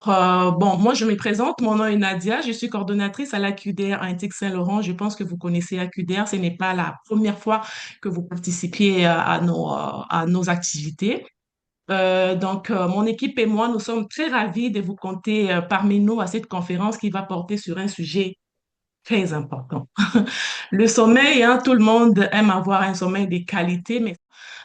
Bon, moi, je me présente. Mon nom est Nadia. Je suis coordonnatrice à l'AQDR à Antique-Saint-Laurent. Je pense que vous connaissez AQDR. Ce n'est pas la première fois que vous participiez à nos activités. Mon équipe et moi, nous sommes très ravis de vous compter parmi nous à cette conférence qui va porter sur un sujet très important. Le sommeil, hein, tout le monde aime avoir un sommeil de qualité, mais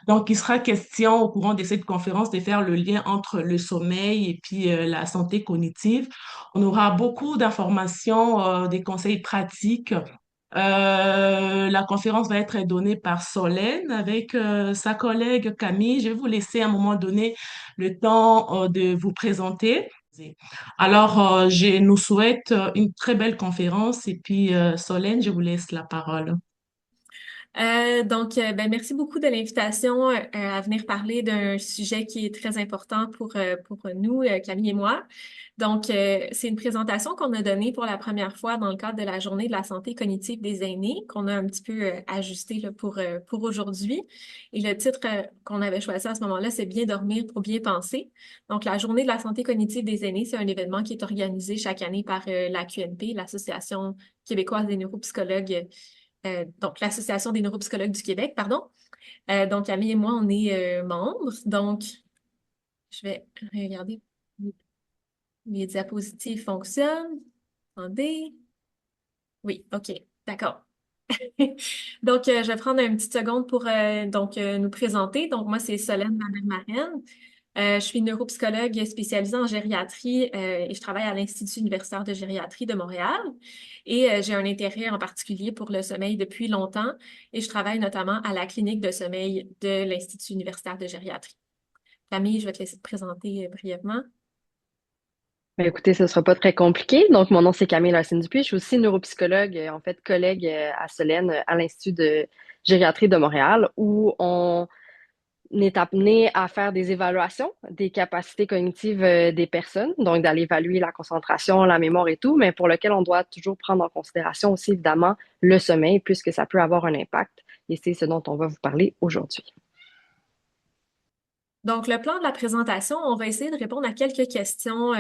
donc, il sera question au courant de cette conférence de faire le lien entre le sommeil et puis la santé cognitive. On aura beaucoup d'informations, des conseils pratiques. La conférence va être donnée par Solène avec sa collègue Camille. Je vais vous laisser à un moment donné le temps de vous présenter. Alors, je nous souhaite une très belle conférence et puis Solène, je vous laisse la parole. Merci beaucoup de l'invitation à venir parler d'un sujet qui est très important pour nous, Camille et moi. C'est une présentation qu'on a donnée pour la première fois dans le cadre de la Journée de la santé cognitive des aînés, qu'on a un petit peu ajusté là, pour aujourd'hui. Et le titre qu'on avait choisi à ce moment-là, c'est Bien dormir pour bien penser. Donc, la Journée de la santé cognitive des aînés, c'est un événement qui est organisé chaque année par la QNP, l'Association québécoise des neuropsychologues, donc l'Association des neuropsychologues du Québec, pardon. Camille et moi, on est membres. Donc, je vais regarder. Mes diapositives fonctionnent. Attendez. Oui, OK, d'accord. Je vais prendre une petite seconde pour nous présenter. Donc, moi, c'est Solène Marenne. Je suis neuropsychologue spécialisée en gériatrie et je travaille à l'Institut universitaire de gériatrie de Montréal. J'ai un intérêt en particulier pour le sommeil depuis longtemps et je travaille notamment à la clinique de sommeil de l'Institut universitaire de gériatrie. Camille, je vais te laisser te présenter brièvement. Ben, écoutez, ce ne sera pas très compliqué. Donc, mon nom, c'est Camille Larsen-Dupuis. Je suis aussi neuropsychologue, en fait, collègue à Solène, à l'Institut de gériatrie de Montréal, où on est amené à faire des évaluations des capacités cognitives des personnes, donc d'aller évaluer la concentration, la mémoire et tout, mais pour lequel on doit toujours prendre en considération aussi, évidemment, le sommeil, puisque ça peut avoir un impact. Et c'est ce dont on va vous parler aujourd'hui. Donc, le plan de la présentation, on va essayer de répondre à quelques questions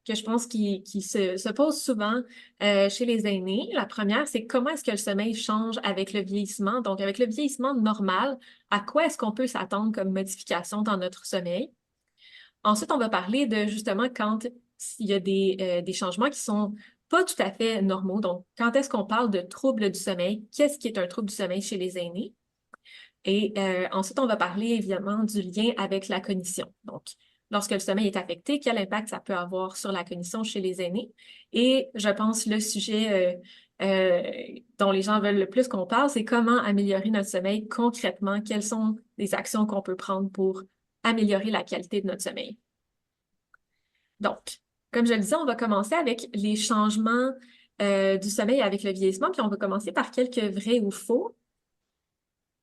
que je pense qui se posent souvent chez les aînés. La première, c'est comment est-ce que le sommeil change avec le vieillissement? Donc, avec le vieillissement normal, à quoi est-ce qu'on peut s'attendre comme modification dans notre sommeil? Ensuite, on va parler de justement quand il y a des changements qui sont pas tout à fait normaux. Donc, quand est-ce qu'on parle de troubles du sommeil? Qu'est-ce qui est un trouble du sommeil chez les aînés? Ensuite, on va parler évidemment du lien avec la cognition. Donc, lorsque le sommeil est affecté, quel impact ça peut avoir sur la cognition chez les aînés? Et je pense le sujet dont les gens veulent le plus qu'on parle, c'est comment améliorer notre sommeil concrètement. Quelles sont les actions qu'on peut prendre pour améliorer la qualité de notre sommeil? Donc, comme je le disais, on va commencer avec les changements du sommeil avec le vieillissement, puis on va commencer par quelques vrais ou faux.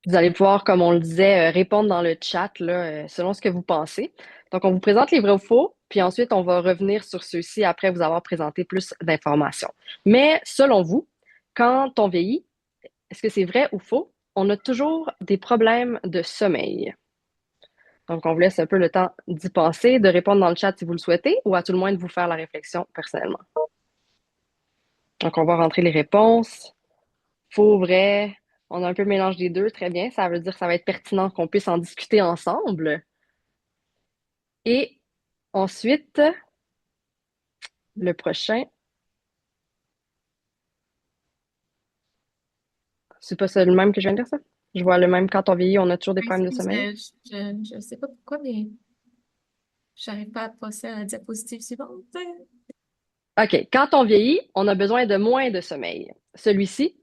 Vous allez pouvoir, comme on le disait, répondre dans le chat là, selon ce que vous pensez. Donc, on vous présente les vrais ou faux, puis ensuite, on va revenir sur ceux-ci après vous avoir présenté plus d'informations. Mais selon vous, quand on vieillit, est-ce que c'est vrai ou faux? On a toujours des problèmes de sommeil. Donc, on vous laisse un peu le temps d'y penser, de répondre dans le chat si vous le souhaitez, ou à tout le moins de vous faire la réflexion personnellement. Donc, on va rentrer les réponses. Faux, vrai. On a un peu le mélange des deux, très bien. Ça veut dire que ça va être pertinent qu'on puisse en discuter ensemble. Et ensuite, le prochain, c'est pas ça le même que je viens de dire ça? Je vois le même quand on vieillit, on a toujours des problèmes de Excuse, sommeil. je ne sais pas pourquoi, mais j'arrive pas à passer à la diapositive suivante. OK. Quand on vieillit, on a besoin de moins de sommeil. Celui-ci,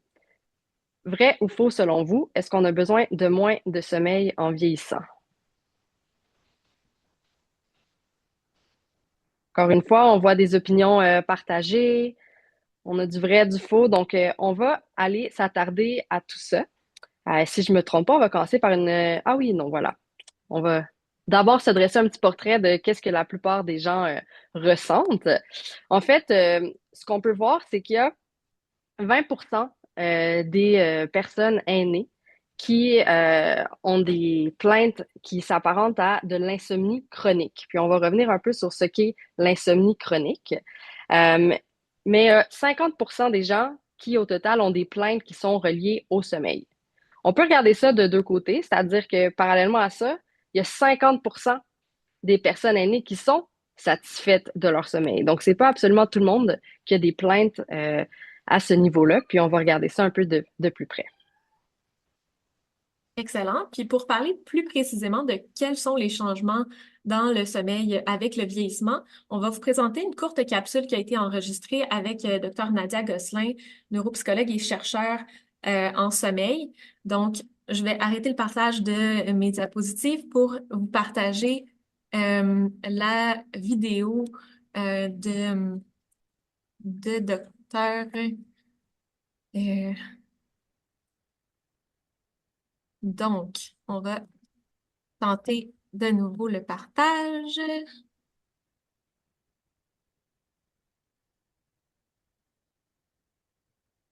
vrai ou faux selon vous, est-ce qu'on a besoin de moins de sommeil en vieillissant? Encore une fois, on voit des opinions partagées, on a du vrai, du faux, donc on va aller s'attarder à tout ça. Si je me trompe pas, on va commencer par une... Ah oui, non, voilà. On va d'abord se dresser un petit portrait de qu'est-ce que la plupart des gens ressentent. En fait, ce qu'on peut voir, c'est qu'il y a 20% des personnes aînées qui ont des plaintes qui s'apparentent à de l'insomnie chronique. Puis on va revenir un peu sur ce qu'est l'insomnie chronique. Euh, mais 50% des gens qui, au total, ont des plaintes qui sont reliées au sommeil. On peut regarder ça de deux côtés, c'est-à-dire que parallèlement à ça, il y a 50% des personnes aînées qui sont satisfaites de leur sommeil. Donc, c'est pas absolument tout le monde qui a des plaintes à ce niveau-là. Puis on va regarder ça un peu de plus près. Excellent. Puis pour parler plus précisément de quels sont les changements dans le sommeil avec le vieillissement, on va vous présenter une courte capsule qui a été enregistrée avec Dr Nadia Gosselin, neuropsychologue et chercheur en sommeil. Donc, je vais arrêter le partage de mes diapositives pour vous partager la vidéo de Dr. Donc, on va tenter de nouveau le partage.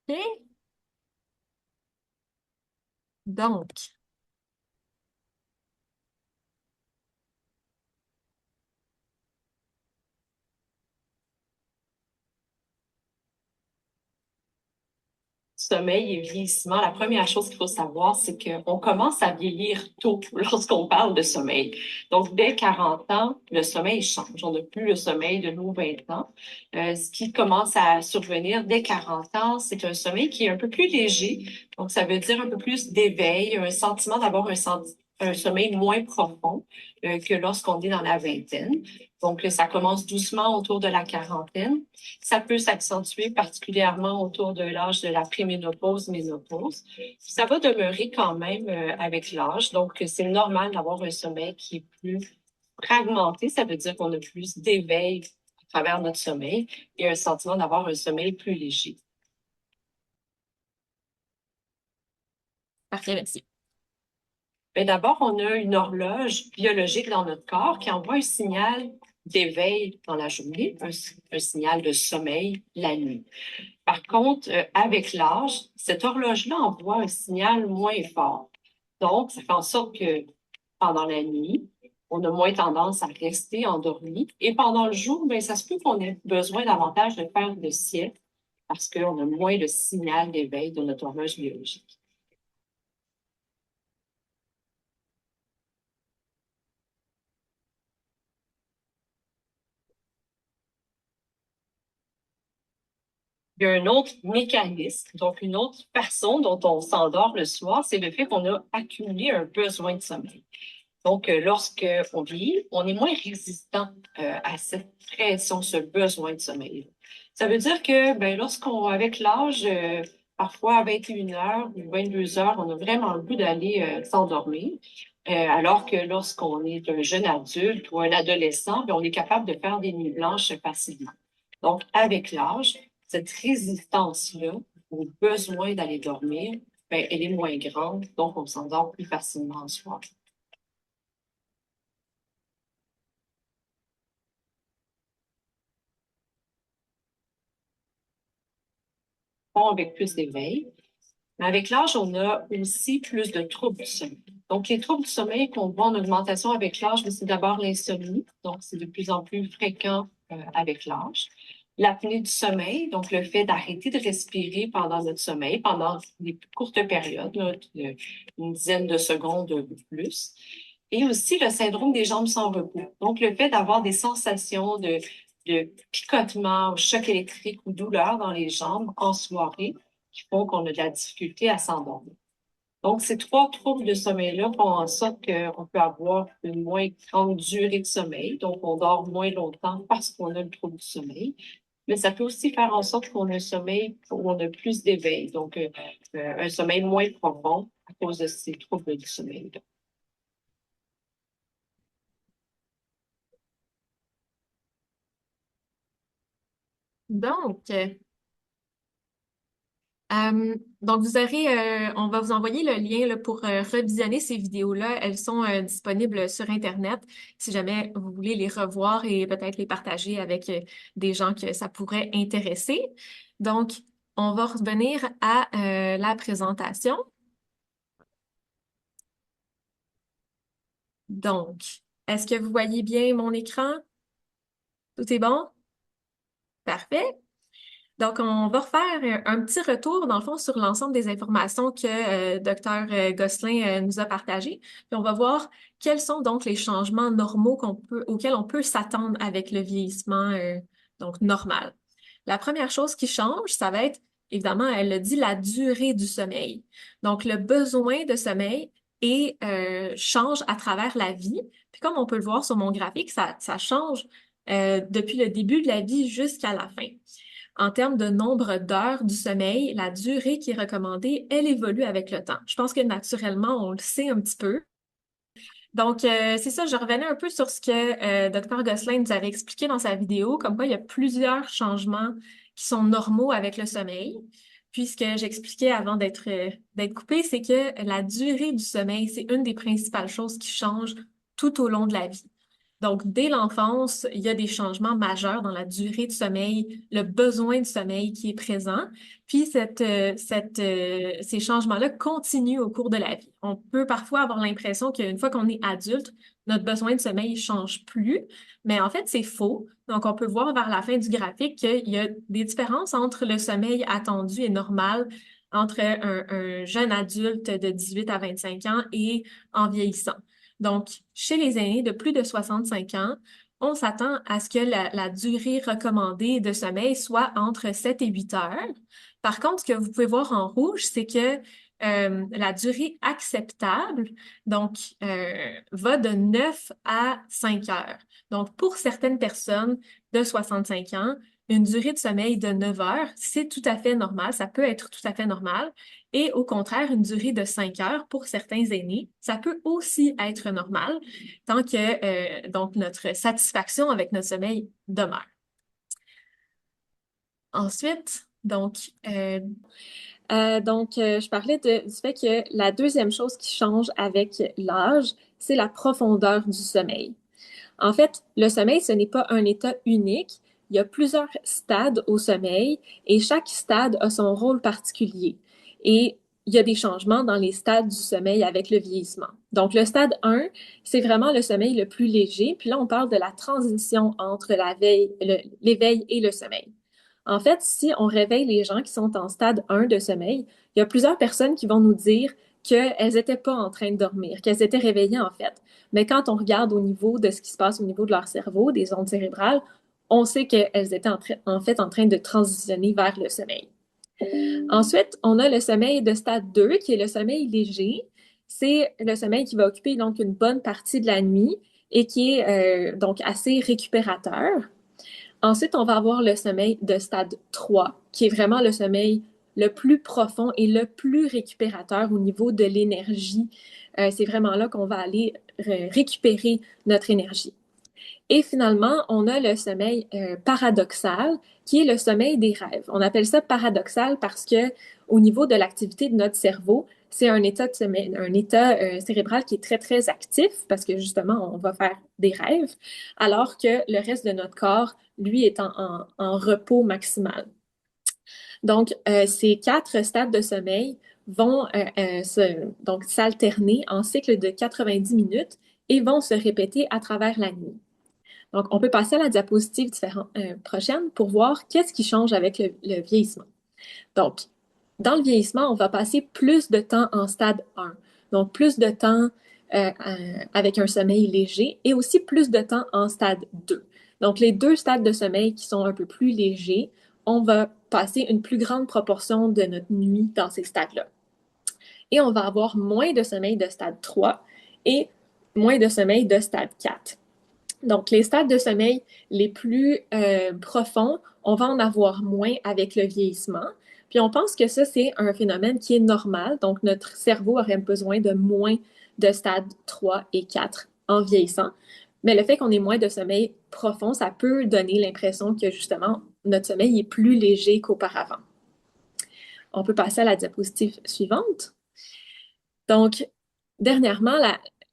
OK. Donc, sommeil et vieillissement, la première chose qu'il faut savoir, c'est qu'on commence à vieillir tôt lorsqu'on parle de sommeil. Donc, dès 40 ans, le sommeil change. On n'a plus le sommeil de nos 20 ans. Ce qui commence à survenir dès 40 ans, c'est un sommeil qui est un peu plus léger. Donc, ça veut dire un peu plus d'éveil, un sentiment d'avoir un sommeil moins profond que lorsqu'on est dans la vingtaine. Donc, ça commence doucement autour de la quarantaine. Ça peut s'accentuer particulièrement autour de l'âge de la préménopause, ménopause. Ça va demeurer quand même avec l'âge. Donc, c'est normal d'avoir un sommeil qui est plus fragmenté. Ça veut dire qu'on a plus d'éveil à travers notre sommeil et un sentiment d'avoir un sommeil plus léger. parfait, merci. Mais d'abord, on a une horloge biologique dans notre corps qui envoie un signal d'éveil dans la journée, un signal de sommeil la nuit. Par contre, avec l'âge, cette horloge-là envoie un signal moins fort. Donc, ça fait en sorte que pendant la nuit, on a moins tendance à rester endormi. Et pendant le jour, bien, ça se peut qu'on ait besoin davantage de faire de sieste parce qu'on a moins le signal d'éveil de notre horloge biologique. Il y a un autre mécanisme, donc une autre façon dont on s'endort le soir, c'est le fait qu'on a accumulé un besoin de sommeil. Donc, lorsque on vieillit, on est moins résistant à cette pression, ce besoin de sommeil. Ça veut dire que ben, avec l'âge, parfois à 21 heures ou 22 heures, on a vraiment le goût d'aller s'endormir. Alors que lorsqu'on est un jeune adulte ou un adolescent, ben, on est capable de faire des nuits blanches facilement. Donc, avec l'âge, cette résistance-là au besoin d'aller dormir, ben, elle est moins grande, donc on s'endort plus facilement en soir. Avec plus d'éveil. Mais avec l'âge, on a aussi plus de troubles du sommeil. Donc, les troubles du sommeil qu'on voit en augmentation avec l'âge, c'est d'abord l'insomnie. Donc, c'est de plus en plus fréquent avec l'âge. L'apnée du sommeil, donc le fait d'arrêter de respirer pendant notre sommeil, pendant des courtes périodes, là, une dizaine de secondes ou plus. Et aussi le syndrome des jambes sans repos. Donc, le fait d'avoir des sensations de picotement, ou choc électrique ou douleur dans les jambes en soirée qui font qu'on a de la difficulté à s'endormir. Donc, ces trois troubles de sommeil-là font en sorte qu'on peut avoir une moins grande durée de sommeil. Donc, on dort moins longtemps parce qu'on a le trouble du sommeil. Mais ça peut aussi faire en sorte qu'on a un sommeil où on a plus d'éveil. Donc, un sommeil moins profond à cause de ces troubles du sommeil-là. Donc, vous aurez, on va vous envoyer le lien là, pour revisionner ces vidéos-là. Elles sont disponibles sur Internet si jamais vous voulez les revoir et peut-être les partager avec des gens que ça pourrait intéresser. Donc, on va revenir à la présentation. Donc, est-ce que vous voyez bien mon écran? Tout est bon? Parfait. Donc, on va refaire un petit retour, dans le fond, sur l'ensemble des informations que Dr. Gosselin nous a partagées. Puis on va voir quels sont donc les changements normaux auxquels on peut s'attendre avec le vieillissement donc normal. La première chose qui change, ça va être, évidemment, elle le dit, la durée du sommeil. Donc, le besoin de sommeil change à travers la vie. Puis comme on peut le voir sur mon graphique, ça change depuis le début de la vie jusqu'à la fin. En termes de nombre d'heures du sommeil, la durée qui est recommandée, elle évolue avec le temps. Je pense que naturellement, on le sait un petit peu. Donc, c'est ça, je revenais un peu sur ce que Dr. Gosselin nous avait expliqué dans sa vidéo, comme quoi il y a plusieurs changements qui sont normaux avec le sommeil. Puis, ce que j'expliquais avant d'être coupée, c'est que la durée du sommeil, c'est une des principales choses qui changent tout au long de la vie. Donc, dès l'enfance, il y a des changements majeurs dans la durée du sommeil, le besoin de sommeil qui est présent. Puis, ces changements-là continuent au cours de la vie. On peut parfois avoir l'impression qu'une fois qu'on est adulte, notre besoin de sommeil ne change plus, mais en fait, c'est faux. Donc, on peut voir vers la fin du graphique qu'il y a des différences entre le sommeil attendu et normal entre un jeune adulte de 18 à 25 ans et en vieillissant. Donc, chez les aînés de plus de 65 ans, on s'attend à ce que la durée recommandée de sommeil soit entre 7 et 8 heures. Par contre, ce que vous pouvez voir en rouge, c'est que la durée acceptable, donc, va de 9 à 5 heures. Donc, pour certaines personnes de 65 ans, une durée de sommeil de 9 heures, c'est tout à fait normal, ça peut être tout à fait normal. Et au contraire, une durée de 5 heures pour certains aînés, ça peut aussi être normal tant que donc notre satisfaction avec notre sommeil demeure. Ensuite, je parlais du fait que la deuxième chose qui change avec l'âge, c'est la profondeur du sommeil. En fait, le sommeil, ce n'est pas un état unique. Il y a plusieurs stades au sommeil et chaque stade a son rôle particulier. Et il y a des changements dans les stades du sommeil avec le vieillissement. Donc, le stade 1, c'est vraiment le sommeil le plus léger. Puis là, on parle de la transition entre l'éveil et le sommeil. En fait, si on réveille les gens qui sont en stade 1 de sommeil, il y a plusieurs personnes qui vont nous dire qu'elles n'étaient pas en train de dormir, qu'elles étaient réveillées en fait. Mais quand on regarde au niveau de ce qui se passe au niveau de leur cerveau, des ondes cérébrales, on sait qu'elles étaient en fait en train de transitionner vers le sommeil. Ensuite, on a le sommeil de stade 2, qui est le sommeil léger. C'est le sommeil qui va occuper donc une bonne partie de la nuit et qui est donc assez récupérateur. Ensuite, on va avoir le sommeil de stade 3, qui est vraiment le sommeil le plus profond et le plus récupérateur au niveau de l'énergie. C'est vraiment là qu'on va aller récupérer notre énergie. Et finalement, on a le sommeil paradoxal, qui est le sommeil des rêves. On appelle ça paradoxal parce que au niveau de l'activité de notre cerveau, c'est un état cérébral qui est très, très actif parce que justement, on va faire des rêves, alors que le reste de notre corps, lui, est en repos maximal. Donc, ces 4 stades de sommeil vont donc s'alterner en cycle de 90 minutes et vont se répéter à travers la nuit. Donc, on peut passer à la diapositive prochaine pour voir qu'est-ce qui change avec le vieillissement. Donc, dans le vieillissement, on va passer plus de temps en stade 1, donc plus de temps avec un sommeil léger et aussi plus de temps en stade 2. Donc, les 2 stades de sommeil qui sont un peu plus légers, on va passer une plus grande proportion de notre nuit dans ces stades-là. Et on va avoir moins de sommeil de stade 3 et moins de sommeil de stade 4. Donc, les stades de sommeil les plus profonds, on va en avoir moins avec le vieillissement. Puis, on pense que ça, c'est un phénomène qui est normal. Donc, notre cerveau aurait besoin de moins de stades 3 et 4 en vieillissant. Mais le fait qu'on ait moins de sommeil profond, ça peut donner l'impression que, justement, notre sommeil est plus léger qu'auparavant. On peut passer à la diapositive suivante. Donc, dernièrement,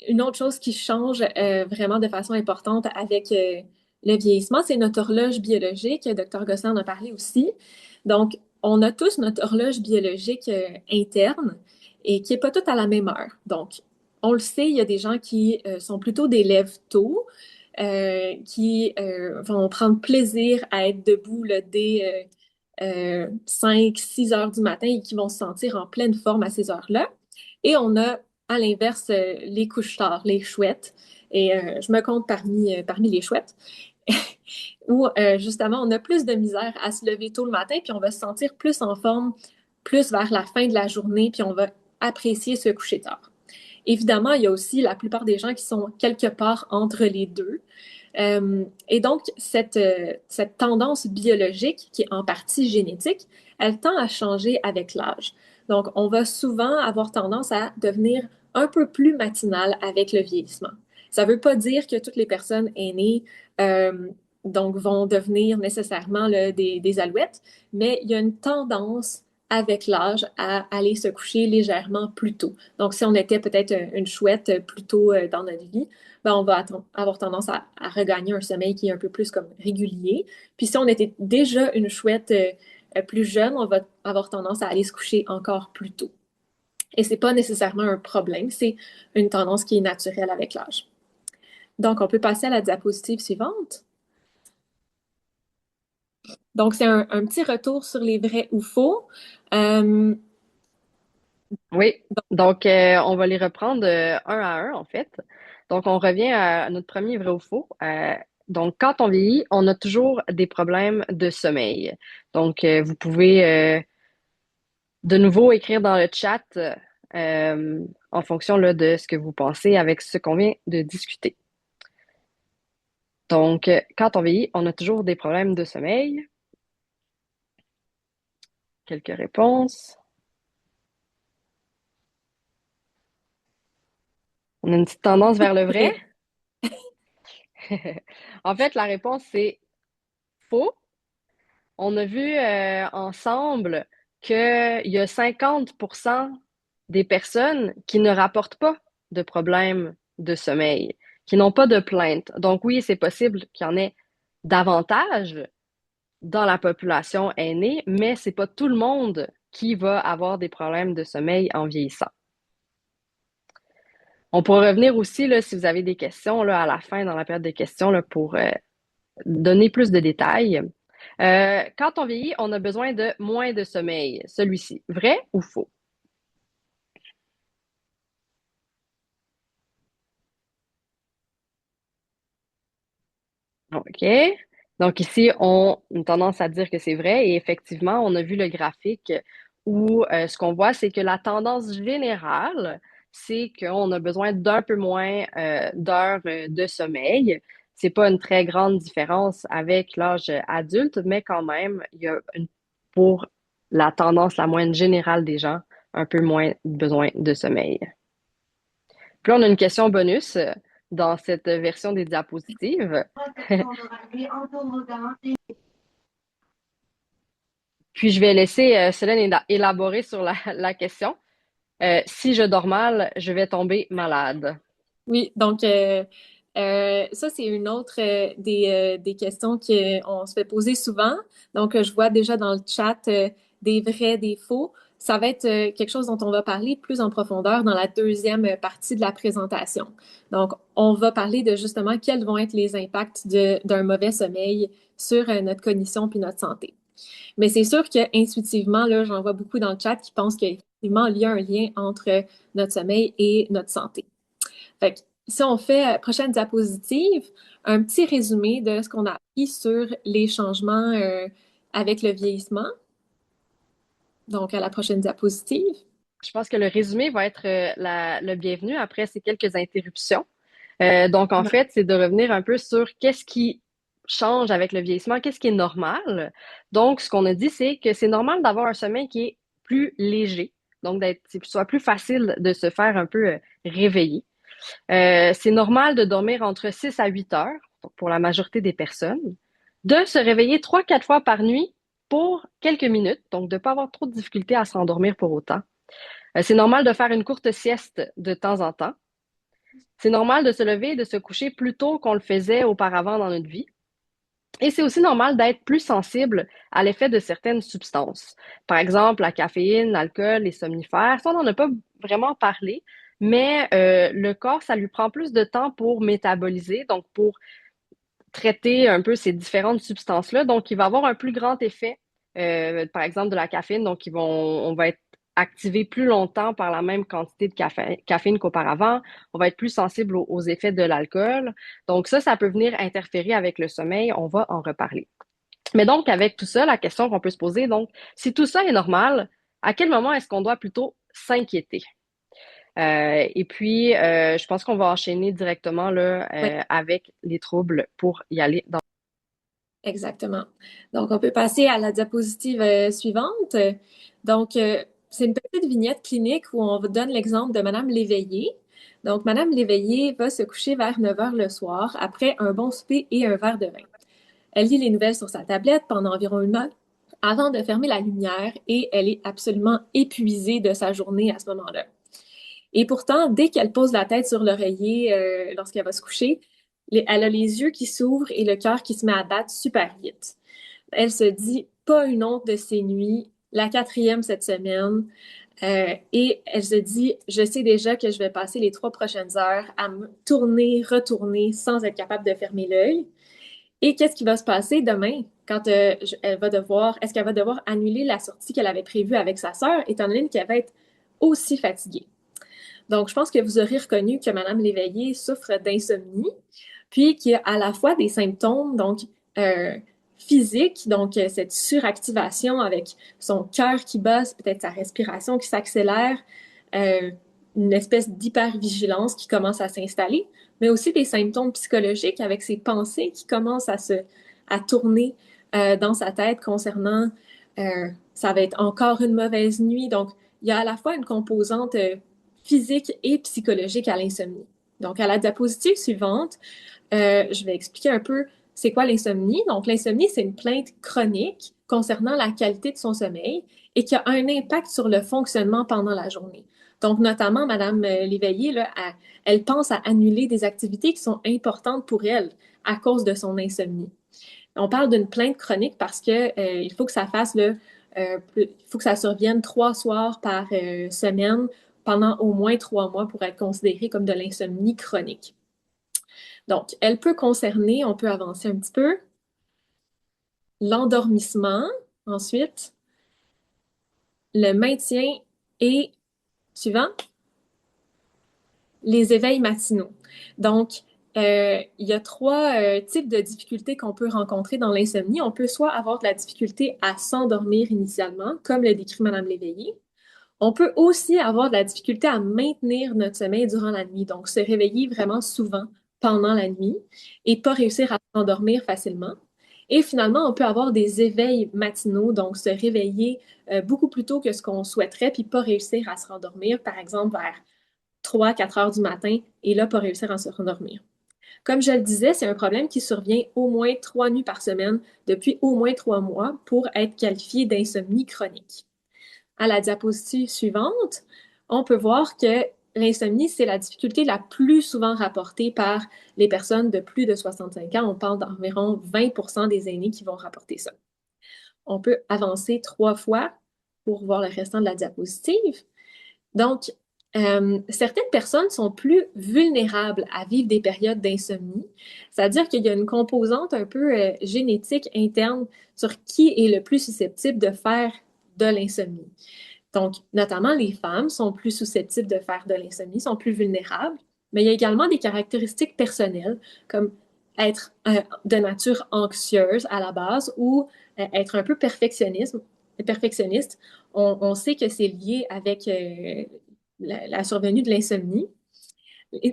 une autre chose qui change vraiment de façon importante avec le vieillissement, c'est notre horloge biologique. Dr. Gosselin en a parlé aussi. Donc, on a tous notre horloge biologique interne et qui n'est pas toute à la même heure. Donc, On le sait, il y a des gens qui sont plutôt des lève-tôt, qui vont prendre plaisir à être debout là, dès 5, 6 heures du matin et qui vont se sentir en pleine forme à ces heures-là. Et on a, à l'inverse, les couche-tard, les chouettes. Et je me compte parmi les chouettes, où justement, on a plus de misère à se lever tôt le matin, puis on va se sentir plus en forme, plus vers la fin de la journée, puis on va apprécier se coucher tard. Évidemment, il y a aussi la plupart des gens qui sont quelque part entre les deux. Et donc, cette tendance biologique, qui est en partie génétique, elle tend à changer avec l'âge. Donc, on va souvent avoir tendance à devenir un peu plus matinal avec le vieillissement. Ça ne veut pas dire que toutes les personnes aînées donc vont devenir nécessairement là, des alouettes, mais il y a une tendance avec l'âge à aller se coucher légèrement plus tôt. Donc, si on était peut-être une chouette plus tôt dans notre vie, ben, on va avoir tendance à regagner un sommeil qui est un peu plus comme régulier. Puis si on était déjà une chouette plus jeune, on va avoir tendance à aller se coucher encore plus tôt. Et c'est pas nécessairement un problème, c'est une tendance qui est naturelle avec l'âge. Donc, on peut passer à la diapositive suivante. Donc, c'est un petit retour sur les vrais ou faux. Euh, Oui, donc on va les reprendre un à un en fait. Donc on revient à notre premier vrai ou faux. Donc quand on vieillit, on a toujours des problèmes de sommeil. Donc vous pouvez de nouveau écrire dans le chat en fonction là, de ce que vous pensez avec ce qu'on vient de discuter. Donc quand on vieillit, on a toujours des problèmes de sommeil. Quelques réponses. On a une petite tendance vers le vrai. En fait, la réponse, c'est faux. On a vu ensemble qu'il y a 50% des personnes qui ne rapportent pas de problèmes de sommeil, qui n'ont pas de plainte. Donc oui, c'est possible qu'il y en ait davantage dans la population aînée, mais c'est pas tout le monde qui va avoir des problèmes de sommeil en vieillissant. On pourra revenir aussi, là, si vous avez des questions là, à la fin, dans la période des questions, là, pour donner plus de détails. Quand on vieillit, on a besoin de moins de sommeil. Celui-ci, vrai ou faux? OK. Donc ici, on a une tendance à dire que c'est vrai et effectivement, on a vu le graphique où ce qu'on voit, c'est que la tendance générale, c'est qu'on a besoin d'un peu moins d'heures de sommeil. C'est pas une très grande différence avec l'âge adulte, mais quand même, il y a pour la tendance, la moyenne générale des gens, un peu moins besoin de sommeil. Puis là, on a une question bonus dans cette version des diapositives. Puis je vais laisser Célène élaborer sur la question. Si je dors mal, je vais tomber malade. Oui, donc ça, c'est une autre des questions qu'on se fait poser souvent. Donc, je vois déjà dans le chat des vrais, des faux. Ça va être quelque chose dont on va parler plus en profondeur dans la deuxième partie de la présentation. Donc, on va parler de justement quels vont être les impacts d'un mauvais sommeil sur notre cognition puis notre santé. Mais c'est sûr que intuitivement, là, j'en vois beaucoup dans le chat qui pensent qu'effectivement, il y a un lien entre notre sommeil et notre santé. Fait que, si on fait prochaine diapositive, un petit résumé de ce qu'on a appris sur les changements avec le vieillissement. Donc, à la prochaine diapositive. Je pense que le résumé va être le bienvenu après ces quelques interruptions. Donc, en fait, c'est de revenir un peu sur qu'est-ce qui change avec le vieillissement, qu'est-ce qui est normal. Donc, ce qu'on a dit, c'est que c'est normal d'avoir un sommeil qui est plus léger, donc que ce soit plus facile de se faire un peu réveiller. C'est normal de dormir entre 6 à 8 heures, donc pour la majorité des personnes, de se réveiller 3-4 fois par nuit pour quelques minutes, donc de ne pas avoir trop de difficultés à s'endormir pour autant. C'est normal de faire une courte sieste de temps en temps. C'est normal de se lever et de se coucher plus tôt qu'on le faisait auparavant dans notre vie. Et c'est aussi normal d'être plus sensible à l'effet de certaines substances. Par exemple, la caféine, l'alcool, les somnifères. Ça, on n'en a pas vraiment parlé, mais le corps, ça lui prend plus de temps pour métaboliser, donc pour traiter un peu ces différentes substances-là. Donc, il va avoir un plus grand effet, par exemple, de la caféine. Donc, on va être activé plus longtemps par la même quantité de caféine qu'auparavant. On va être plus sensible aux effets de l'alcool. Donc, ça peut venir interférer avec le sommeil. On va en reparler. Mais donc, avec tout ça, la question qu'on peut se poser, donc, si tout ça est normal, à quel moment est-ce qu'on doit plutôt s'inquiéter? Et puis, je pense qu'on va enchaîner directement là, Oui, avec les troubles pour y aller dans. exactement. Donc, on peut passer à la diapositive suivante. Donc, c'est une petite vignette clinique où on vous donne l'exemple de Madame Léveillé. Donc, Madame Léveillé va se coucher vers 9 heures le soir après un bon souper et un verre de vin. Elle lit les nouvelles sur sa tablette pendant environ une heure avant de fermer la lumière et elle est absolument épuisée de sa journée à ce moment-là. Et pourtant, dès qu'elle pose la tête sur l'oreiller lorsqu'elle va se coucher, elle a les yeux qui s'ouvrent et le cœur qui se met à battre super vite. Elle se dit, pas une honte de ses nuits, la quatrième cette semaine, et elle se dit, je sais déjà que je vais passer les 3 prochaines heures à me tourner, retourner sans être capable de fermer l'œil. Et qu'est-ce qui va se passer demain quand est-ce qu'elle va devoir annuler la sortie qu'elle avait prévue avec sa sœur, étant donné qu'elle va être aussi fatiguée? Donc, je pense que vous aurez reconnu que Madame Léveillé souffre d'insomnie, puis qu'il y a à la fois des symptômes, donc physiques, donc cette suractivation avec son cœur qui bat, peut-être sa respiration qui s'accélère, euh, une espèce d'hypervigilance qui commence à s'installer, mais aussi des symptômes psychologiques avec ses pensées qui commencent à tourner dans sa tête concernant ça va être encore une mauvaise nuit. Donc, il y a à la fois une composante physique et psychologique à l'insomnie. Donc, à la diapositive suivante, je vais expliquer un peu c'est quoi l'insomnie. Donc, l'insomnie, c'est une plainte chronique concernant la qualité de son sommeil et qui a un impact sur le fonctionnement pendant la journée. Donc, notamment, Madame Léveillé, là, elle pense à annuler des activités qui sont importantes pour elle à cause de son insomnie. On parle d'une plainte chronique parce que il faut que ça fasse il faut que ça survienne 3 soirs par semaine pendant au moins 3 mois pour être considéré comme de l'insomnie chronique. Donc, elle peut concerner, on peut avancer un petit peu, l'endormissement, ensuite, le maintien et, suivant, les éveils matinaux. Donc, il y a 3 types de difficultés qu'on peut rencontrer dans l'insomnie. On peut soit avoir de la difficulté à s'endormir initialement, comme le décrit Madame Léveillé. On peut aussi avoir de la difficulté à maintenir notre sommeil durant la nuit, donc se réveiller vraiment souvent pendant la nuit et pas réussir à s'endormir facilement. Et finalement, on peut avoir des éveils matinaux, donc se réveiller beaucoup plus tôt que ce qu'on souhaiterait, puis pas réussir à se rendormir, par exemple vers 3, 4 heures du matin, et là, pas réussir à se rendormir. Comme je le disais, c'est un problème qui survient au moins 3 nuits par semaine depuis au moins 3 mois pour être qualifié d'insomnie chronique. À la diapositive suivante, on peut voir que l'insomnie, c'est la difficulté la plus souvent rapportée par les personnes de plus de 65 ans. On parle d'environ 20% des aînés qui vont rapporter ça. On peut avancer 3 fois pour voir le restant de la diapositive. Donc, certaines personnes sont plus vulnérables à vivre des périodes d'insomnie, c'est-à-dire qu'il y a une composante un peu génétique interne sur qui est le plus susceptible de faire de l'insomnie. Donc, notamment, les femmes sont plus susceptibles de faire de l'insomnie, sont plus vulnérables, mais il y a également des caractéristiques personnelles, comme être de nature anxieuse à la base ou être un peu perfectionniste. On sait que c'est lié avec la survenue de l'insomnie.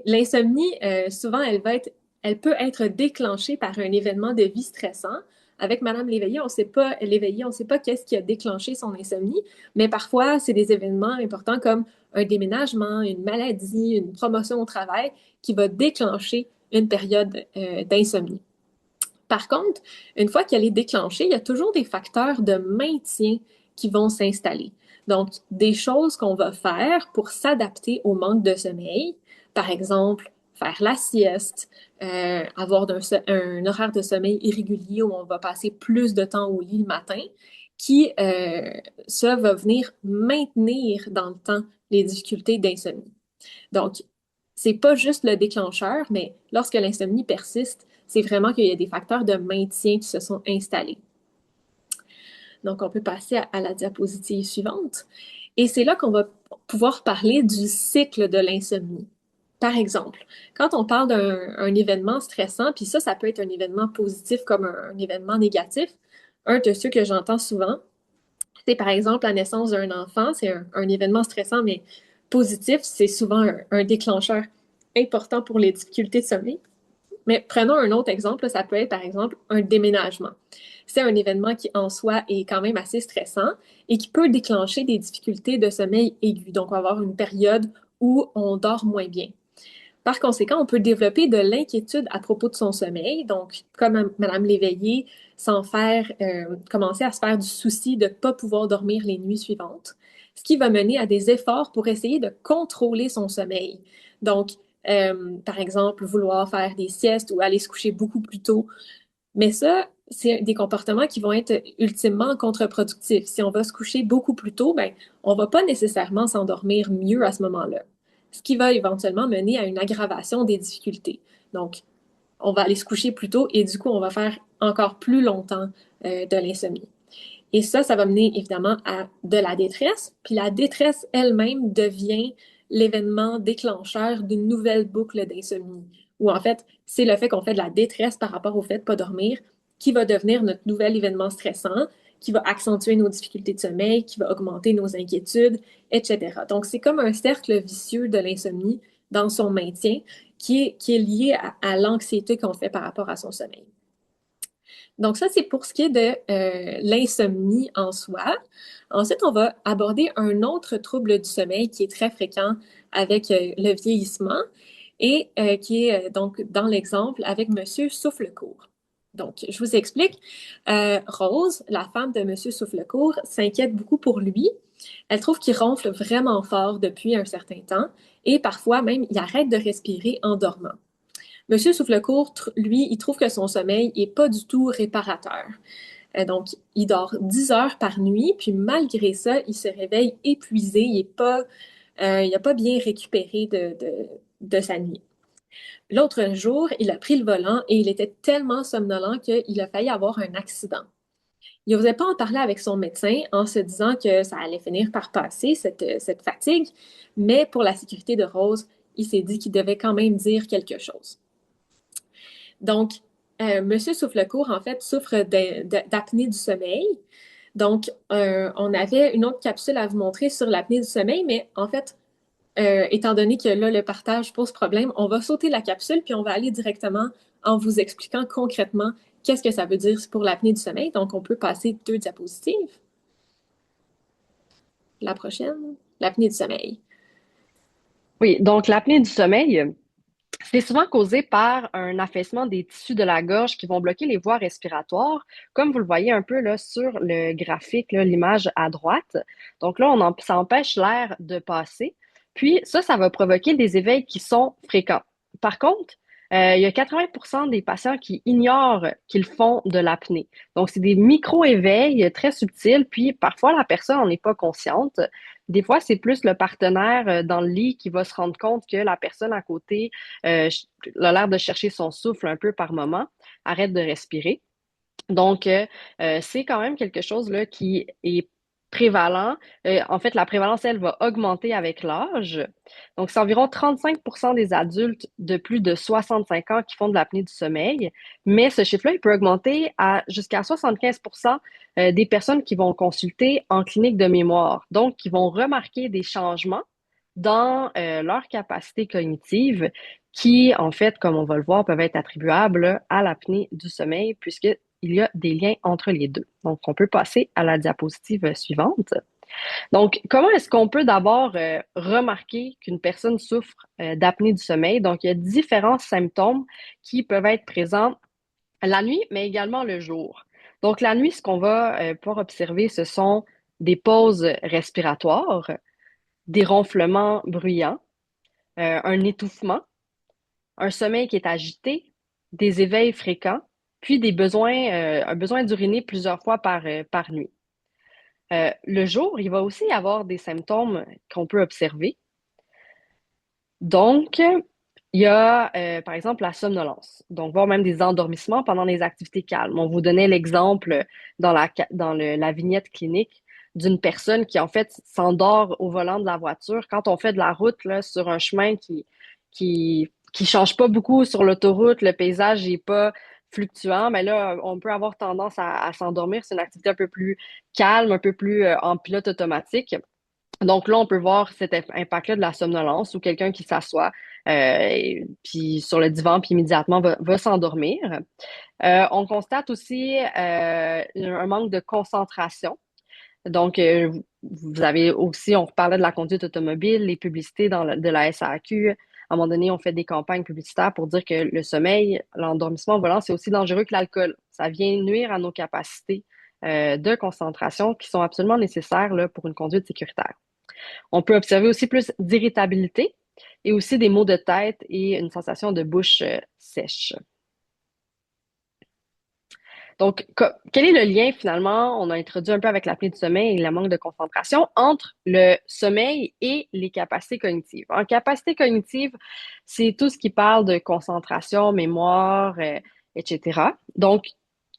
L'insomnie, souvent, elle peut être déclenchée par un événement de vie stressant. Avec Madame Léveillé, on ne sait pas qu'est-ce qui a déclenché son insomnie, mais parfois, c'est des événements importants comme un déménagement, une maladie, une promotion au travail qui va déclencher une période d'insomnie. Par contre, une fois qu'elle est déclenchée, il y a toujours des facteurs de maintien qui vont s'installer. Donc, des choses qu'on va faire pour s'adapter au manque de sommeil. Par exemple, faire la sieste, avoir un horaire de sommeil irrégulier où on va passer plus de temps au lit le matin, ça va venir maintenir dans le temps les difficultés d'insomnie. Donc, c'est pas juste le déclencheur, mais lorsque l'insomnie persiste, c'est vraiment qu'il y a des facteurs de maintien qui se sont installés. Donc, on peut passer à la diapositive suivante. Et c'est là qu'on va pouvoir parler du cycle de l'insomnie. Par exemple, quand on parle d'un événement stressant, puis ça peut être un événement positif comme un événement négatif, un de ceux que j'entends souvent, c'est par exemple la naissance d'un enfant, c'est un événement stressant, mais positif, c'est souvent un déclencheur important pour les difficultés de sommeil. Mais prenons un autre exemple, ça peut être par exemple un déménagement. C'est un événement qui en soi est quand même assez stressant et qui peut déclencher des difficultés de sommeil aigus. Donc, on va avoir une période où on dort moins bien. Par conséquent, on peut développer de l'inquiétude à propos de son sommeil. Donc, comme Madame l'éveillé, commencer à se faire du souci de ne pas pouvoir dormir les nuits suivantes, ce qui va mener à des efforts pour essayer de contrôler son sommeil. Donc, par exemple, vouloir faire des siestes ou aller se coucher beaucoup plus tôt. Mais ça, c'est des comportements qui vont être ultimement contre-productifs. Si on va se coucher beaucoup plus tôt, ben, on va pas nécessairement s'endormir mieux à ce moment-là, ce qui va éventuellement mener à une aggravation des difficultés. Donc, on va aller se coucher plus tôt et du coup, on va faire encore plus longtemps de l'insomnie. Et ça va mener évidemment à de la détresse. Puis la détresse elle-même devient l'événement déclencheur d'une nouvelle boucle d'insomnie. Où en fait, c'est le fait qu'on fait de la détresse par rapport au fait de pas dormir qui va devenir notre nouvel événement stressant, qui va accentuer nos difficultés de sommeil, qui va augmenter nos inquiétudes, etc. Donc, c'est comme un cercle vicieux de l'insomnie dans son maintien qui est lié à l'anxiété qu'on fait par rapport à son sommeil. Donc ça, c'est pour ce qui est de l'insomnie en soi. Ensuite, on va aborder un autre trouble du sommeil qui est très fréquent avec le vieillissement et qui est donc dans l'exemple avec Monsieur Soufflecourt. Donc, je vous explique. Rose, la femme de Monsieur Soufflecourt, s'inquiète beaucoup pour lui. Elle trouve qu'il ronfle vraiment fort depuis un certain temps et parfois même il arrête de respirer en dormant. Monsieur Soufflecourt, lui, il trouve que son sommeil est pas du tout réparateur. Donc, il dort 10 heures par nuit, puis malgré ça, il se réveille épuisé, il n'a pas bien récupéré de sa nuit. L'autre jour, il a pris le volant et il était tellement somnolent qu'il a failli avoir un accident. Il n'osait pas en parler avec son médecin en se disant que ça allait finir par passer, cette fatigue, mais pour la sécurité de Rose, il s'est dit qu'il devait quand même dire quelque chose. Donc, Monsieur Soufflecourt, en fait, souffre d'apnée du sommeil. Donc, on avait une autre capsule à vous montrer sur l'apnée du sommeil, mais en fait, étant donné que là, le partage pose problème, on va sauter la capsule, puis on va aller directement en vous expliquant concrètement qu'est-ce que ça veut dire pour l'apnée du sommeil. Donc, on peut passer 2 diapositives. La prochaine, l'apnée du sommeil. Oui, donc l'apnée du sommeil, c'est souvent causé par un affaissement des tissus de la gorge qui vont bloquer les voies respiratoires, comme vous le voyez un peu là, sur le graphique, là, l'image à droite. Donc là, ça empêche l'air de passer. Puis ça va provoquer des éveils qui sont fréquents. Par contre, il y a 80% des patients qui ignorent qu'ils font de l'apnée. Donc, c'est des micro-éveils très subtils, puis parfois la personne n'en est pas consciente. Des fois, c'est plus le partenaire dans le lit qui va se rendre compte que la personne à côté a l'air de chercher son souffle un peu par moment, arrête de respirer. Donc, c'est quand même quelque chose là, qui est prévalent. En fait, la prévalence, elle, va augmenter avec l'âge. Donc, c'est environ 35% des adultes de plus de 65 ans qui font de l'apnée du sommeil. Mais ce chiffre-là, il peut augmenter à jusqu'à 75% des personnes qui vont consulter en clinique de mémoire. Donc, qui vont remarquer des changements dans leur capacité cognitive qui, en fait, comme on va le voir, peuvent être attribuables à l'apnée du sommeil puisque il y a des liens entre les deux. Donc, on peut passer à la diapositive suivante. Donc, comment est-ce qu'on peut d'abord remarquer qu'une personne souffre d'apnée du sommeil? Donc, il y a différents symptômes qui peuvent être présents la nuit, mais également le jour. Donc, la nuit, ce qu'on va pouvoir observer, ce sont des pauses respiratoires, des ronflements bruyants, un étouffement, un sommeil qui est agité, des éveils fréquents, puis un besoin d'uriner plusieurs fois par nuit. Le jour, il va aussi y avoir des symptômes qu'on peut observer. Donc, il y a, par exemple, la somnolence. Donc, voire même des endormissements pendant des activités calmes. On vous donnait l'exemple dans la vignette clinique d'une personne qui, en fait, s'endort au volant de la voiture. Quand on fait de la route, là, sur un chemin qui change pas beaucoup sur l'autoroute, le paysage n'est pas fluctuant, mais là, on peut avoir tendance à s'endormir. C'est une activité un peu plus calme, un peu plus en pilote automatique. Donc là, on peut voir cet impact-là de la somnolence ou quelqu'un qui s'assoit puis sur le divan puis immédiatement va s'endormir. On constate aussi un manque de concentration. Donc, vous avez aussi, on parlait de la conduite automobile, les publicités de la SAQ. À un moment donné, on fait des campagnes publicitaires pour dire que le sommeil, l'endormissement au volant, c'est aussi dangereux que l'alcool. Ça vient nuire à nos capacités de concentration qui sont absolument nécessaires là, pour une conduite sécuritaire. On peut observer aussi plus d'irritabilité et aussi des maux de tête et une sensation de bouche sèche. Donc, quel est le lien finalement, on a introduit un peu avec l'apnée du sommeil et le manque de concentration, entre le sommeil et les capacités cognitives? En capacité cognitive, c'est tout ce qui parle de concentration, mémoire, etc. Donc,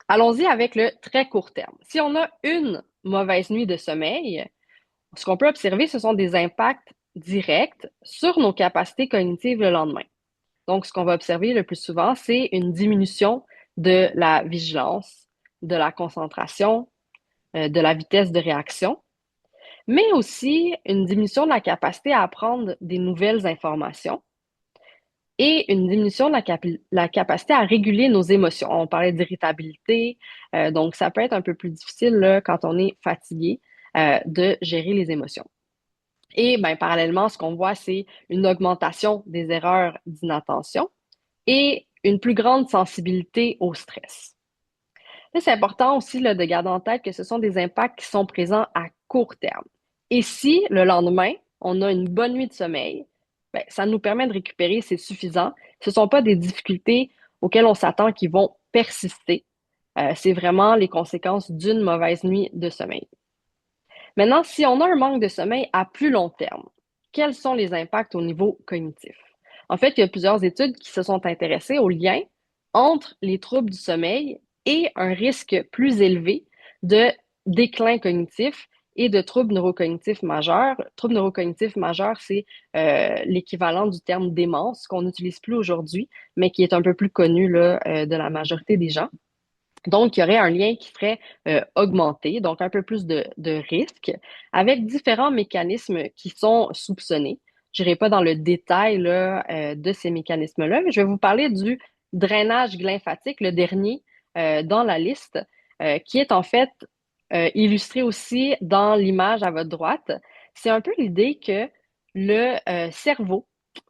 allons-y avec le très court terme. Si on a une mauvaise nuit de sommeil, ce qu'on peut observer, ce sont des impacts directs sur nos capacités cognitives le lendemain. Donc, ce qu'on va observer le plus souvent, c'est une diminution de la vigilance, de la concentration, de la vitesse de réaction, mais aussi une diminution de la capacité à apprendre des nouvelles informations et une diminution de la capacité à réguler nos émotions. On parlait d'irritabilité, donc ça peut être un peu plus difficile là, quand on est fatigué de gérer les émotions. Et ben, parallèlement, ce qu'on voit, c'est une augmentation des erreurs d'inattention et une plus grande sensibilité au stress. Là, c'est important aussi là, de garder en tête que ce sont des impacts qui sont présents à court terme. Et si le lendemain, on a une bonne nuit de sommeil, ben, ça nous permet de récupérer, c'est suffisant. Ce ne sont pas des difficultés auxquelles on s'attend qui vont persister. C'est vraiment les conséquences d'une mauvaise nuit de sommeil. Maintenant, si on a un manque de sommeil à plus long terme, quels sont les impacts au niveau cognitif? En fait, il y a plusieurs études qui se sont intéressées au lien entre les troubles du sommeil et un risque plus élevé de déclin cognitif et de troubles neurocognitifs majeurs. Troubles neurocognitifs majeurs, c'est l'équivalent du terme démence qu'on n'utilise plus aujourd'hui, mais qui est un peu plus connu là, de la majorité des gens. Donc, il y aurait un lien qui serait augmenté, donc un peu plus de risque, avec différents mécanismes qui sont soupçonnés. Je n'irai pas dans le détail là, de ces mécanismes-là, mais je vais vous parler du drainage lymphatique, le dernier dans la liste, qui est en fait illustré aussi dans l'image à votre droite. C'est un peu l'idée que le cerveau,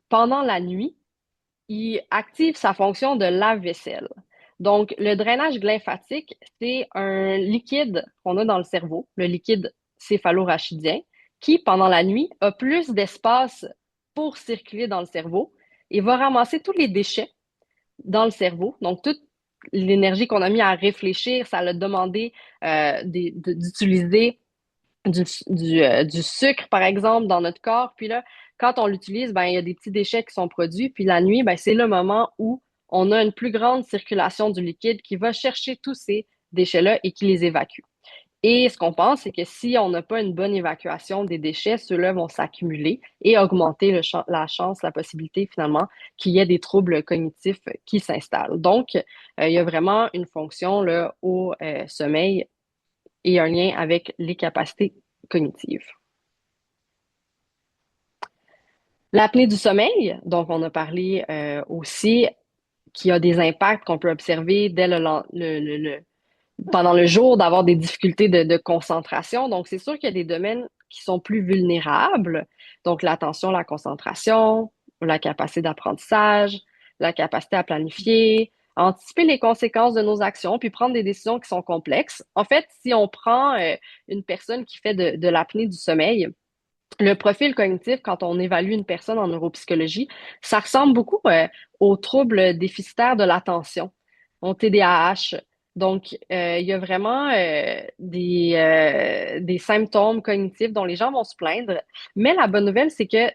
pendant la nuit, il active sa fonction de lave-vaisselle. Donc, le drainage lymphatique, c'est un liquide qu'on a dans le cerveau, le liquide céphalorachidien, qui, pendant la nuit, a plus d'espace pour circuler dans le cerveau et va ramasser tous les déchets dans le cerveau. Donc, toute l'énergie qu'on a mis à réfléchir, ça a demandé d'utiliser du sucre, par exemple, dans notre corps. Puis là, quand on l'utilise, ben, il y a des petits déchets qui sont produits. Puis la nuit, ben, c'est le moment où on a une plus grande circulation du liquide qui va chercher tous ces déchets-là et qui les évacue. Et ce qu'on pense, c'est que si on n'a pas une bonne évacuation des déchets, ceux-là vont s'accumuler et augmenter la chance, la possibilité finalement qu'il y ait des troubles cognitifs qui s'installent. Donc, il y a vraiment une fonction là, au sommeil et un lien avec les capacités cognitives. L'apnée du sommeil, donc on a parlé aussi qu'il y a des impacts qu'on peut observer dès pendant le jour, d'avoir des difficultés de concentration. Donc, c'est sûr qu'il y a des domaines qui sont plus vulnérables. Donc, l'attention, la concentration, la capacité d'apprentissage, la capacité à planifier, à anticiper les conséquences de nos actions, puis prendre des décisions qui sont complexes. En fait, si on prend une personne qui fait de l'apnée du sommeil, le profil cognitif, quand on évalue une personne en neuropsychologie, ça ressemble beaucoup aux troubles déficitaires de l'attention, au TDAH. Donc, il y a vraiment des symptômes cognitifs dont les gens vont se plaindre. Mais la bonne nouvelle, c'est que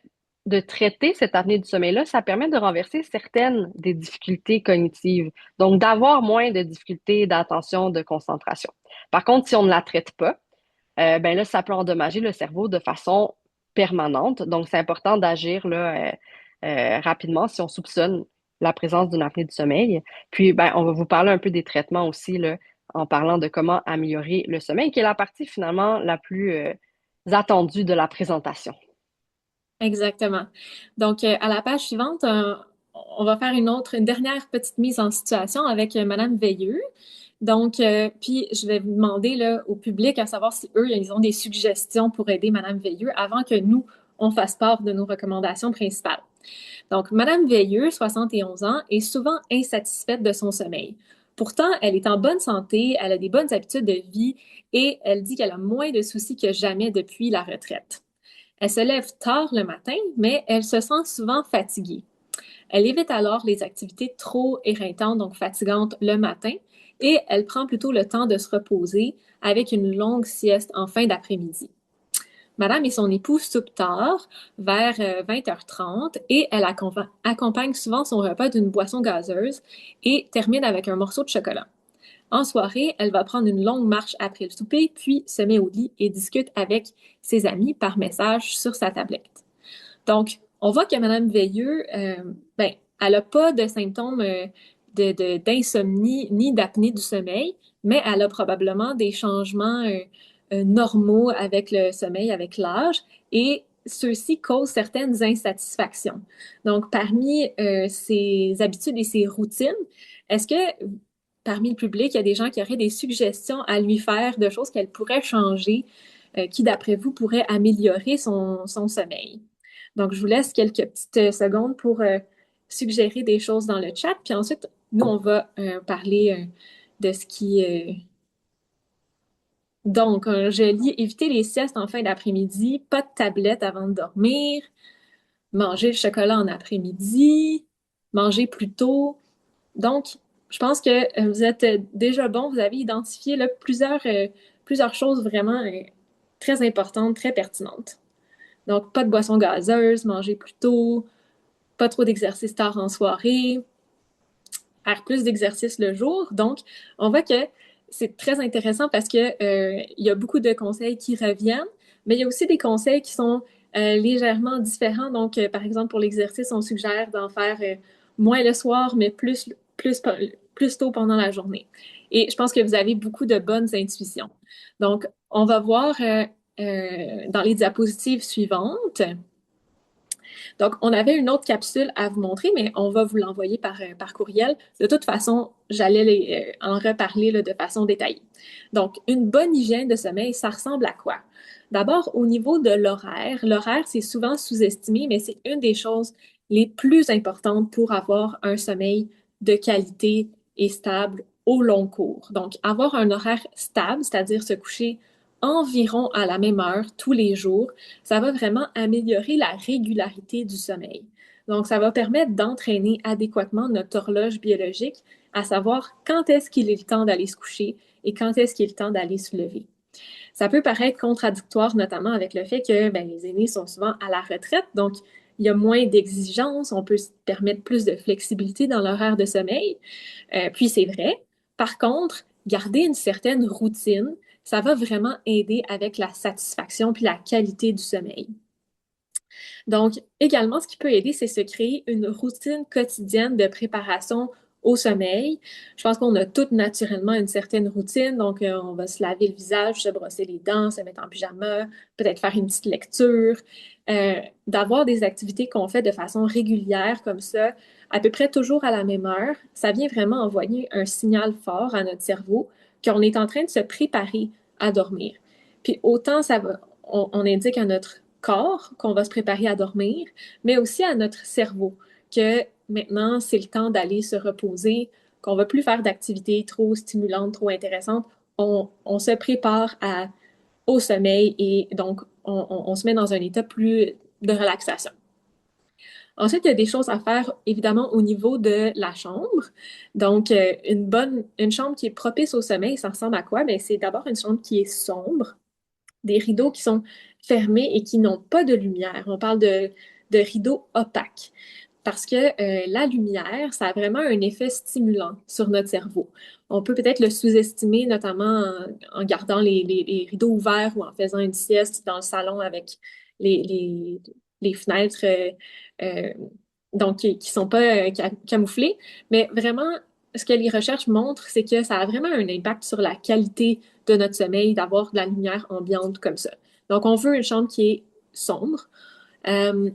de traiter cette apnée du sommeil-là, ça permet de renverser certaines des difficultés cognitives. Donc, d'avoir moins de difficultés d'attention, de concentration. Par contre, si on ne la traite pas, ben là, ça peut endommager le cerveau de façon permanente. Donc, c'est important d'agir là, rapidement si on soupçonne la présence d'une apnée du sommeil. Puis, ben, on va vous parler un peu des traitements aussi, là, en parlant de comment améliorer le sommeil, qui est la partie finalement la plus attendue de la présentation. Exactement. Donc, à la page suivante, on va faire une dernière petite mise en situation avec Madame Veilleux. Donc, puis je vais vous demander là, au public à savoir si eux, ils ont des suggestions pour aider Madame Veilleux avant que nous, on fasse part de nos recommandations principales. Donc, Madame Veilleux, 71 ans, est souvent insatisfaite de son sommeil. Pourtant, elle est en bonne santé, elle a des bonnes habitudes de vie et elle dit qu'elle a moins de soucis que jamais depuis la retraite. Elle se lève tard le matin, mais elle se sent souvent fatiguée. Elle évite alors les activités trop éreintantes, donc fatigantes le matin, et elle prend plutôt le temps de se reposer avec une longue sieste en fin d'après-midi. Madame et son époux soupent tard, vers 20h30, et elle accompagne souvent son repas d'une boisson gazeuse et termine avec un morceau de chocolat. En soirée, elle va prendre une longue marche après le souper, puis se met au lit et discute avec ses amis par message sur sa tablette. Donc, on voit que Madame Veilleux, ben, elle n'a pas de symptômes d'insomnie ni d'apnée du sommeil, mais elle a probablement des changements normaux avec le sommeil, avec l'âge, et ceux-ci causent certaines insatisfactions. Donc, parmi ses habitudes et ses routines, est-ce que parmi le public, il y a des gens qui auraient des suggestions à lui faire de choses qu'elle pourrait changer, qui, d'après vous, pourraient améliorer son sommeil? Donc, je vous laisse quelques petites secondes pour suggérer des choses dans le chat. Puis ensuite, nous, on va parler de ce qui... Donc, je lis éviter les siestes en fin d'après-midi, pas de tablette avant de dormir, manger le chocolat en après-midi, manger plus tôt. Donc, je pense que vous êtes déjà bon. Vous avez identifié là, plusieurs choses vraiment très importantes, très pertinentes. Donc, pas de boisson gazeuse, manger plus tôt, pas trop d'exercice tard en soirée, faire plus d'exercice le jour. Donc, on voit que c'est très intéressant parce que il y a beaucoup de conseils qui reviennent, mais il y a aussi des conseils qui sont légèrement différents. Donc, par exemple, pour l'exercice, on suggère d'en faire moins le soir, mais plus tôt pendant la journée. Et je pense que vous avez beaucoup de bonnes intuitions. Donc, on va voir dans les diapositives suivantes. Donc, on avait une autre capsule à vous montrer, mais on va vous l'envoyer par courriel. De toute façon, j'allais en reparler là, de façon détaillée. Donc, une bonne hygiène de sommeil, ça ressemble à quoi? D'abord, au niveau de l'horaire. L'horaire, c'est souvent sous-estimé, mais c'est une des choses les plus importantes pour avoir un sommeil de qualité et stable au long cours. Donc, avoir un horaire stable, c'est-à-dire se coucher environ à la même heure tous les jours, ça va vraiment améliorer la régularité du sommeil. Donc, ça va permettre d'entraîner adéquatement notre horloge biologique à savoir quand est-ce qu'il est le temps d'aller se coucher et quand est-ce qu'il est le temps d'aller se lever. Ça peut paraître contradictoire, notamment avec le fait que ben, les aînés sont souvent à la retraite, donc il y a moins d'exigences, on peut se permettre plus de flexibilité dans l'horaire de sommeil. Puis c'est vrai. Par contre, garder une certaine routine, ça va vraiment aider avec la satisfaction puis la qualité du sommeil. Donc, également, ce qui peut aider, c'est se créer une routine quotidienne de préparation au sommeil. Je pense qu'on a toutes naturellement une certaine routine. Donc, on va se laver le visage, se brosser les dents, se mettre en pyjama, peut-être faire une petite lecture. D'avoir des activités qu'on fait de façon régulière comme ça, à peu près toujours à la même heure, ça vient vraiment envoyer un signal fort à notre cerveau qu'on est en train de se préparer à dormir. Puis autant on indique à notre corps qu'on va se préparer à dormir, mais aussi à notre cerveau que maintenant c'est le temps d'aller se reposer, qu'on va plus faire d'activités trop stimulantes, trop intéressantes. On se prépare au sommeil et donc on se met dans un état plus de relaxation. Ensuite, il y a des choses à faire, évidemment, au niveau de la chambre. Donc, une chambre qui est propice au sommeil, ça ressemble à quoi? Bien, c'est d'abord une chambre qui est sombre, des rideaux qui sont fermés et qui n'ont pas de lumière. On parle de rideaux opaques. Parce que la lumière, ça a vraiment un effet stimulant sur notre cerveau. On peut peut-être le sous-estimer, notamment en gardant les rideaux ouverts ou en faisant une sieste dans le salon avec les, les, les fenêtres euh, donc qui sont pas camouflées. Mais vraiment, ce que les recherches montrent, c'est que ça a vraiment un impact sur la qualité de notre sommeil d'avoir de la lumière ambiante comme ça. Donc, on veut une chambre qui est sombre.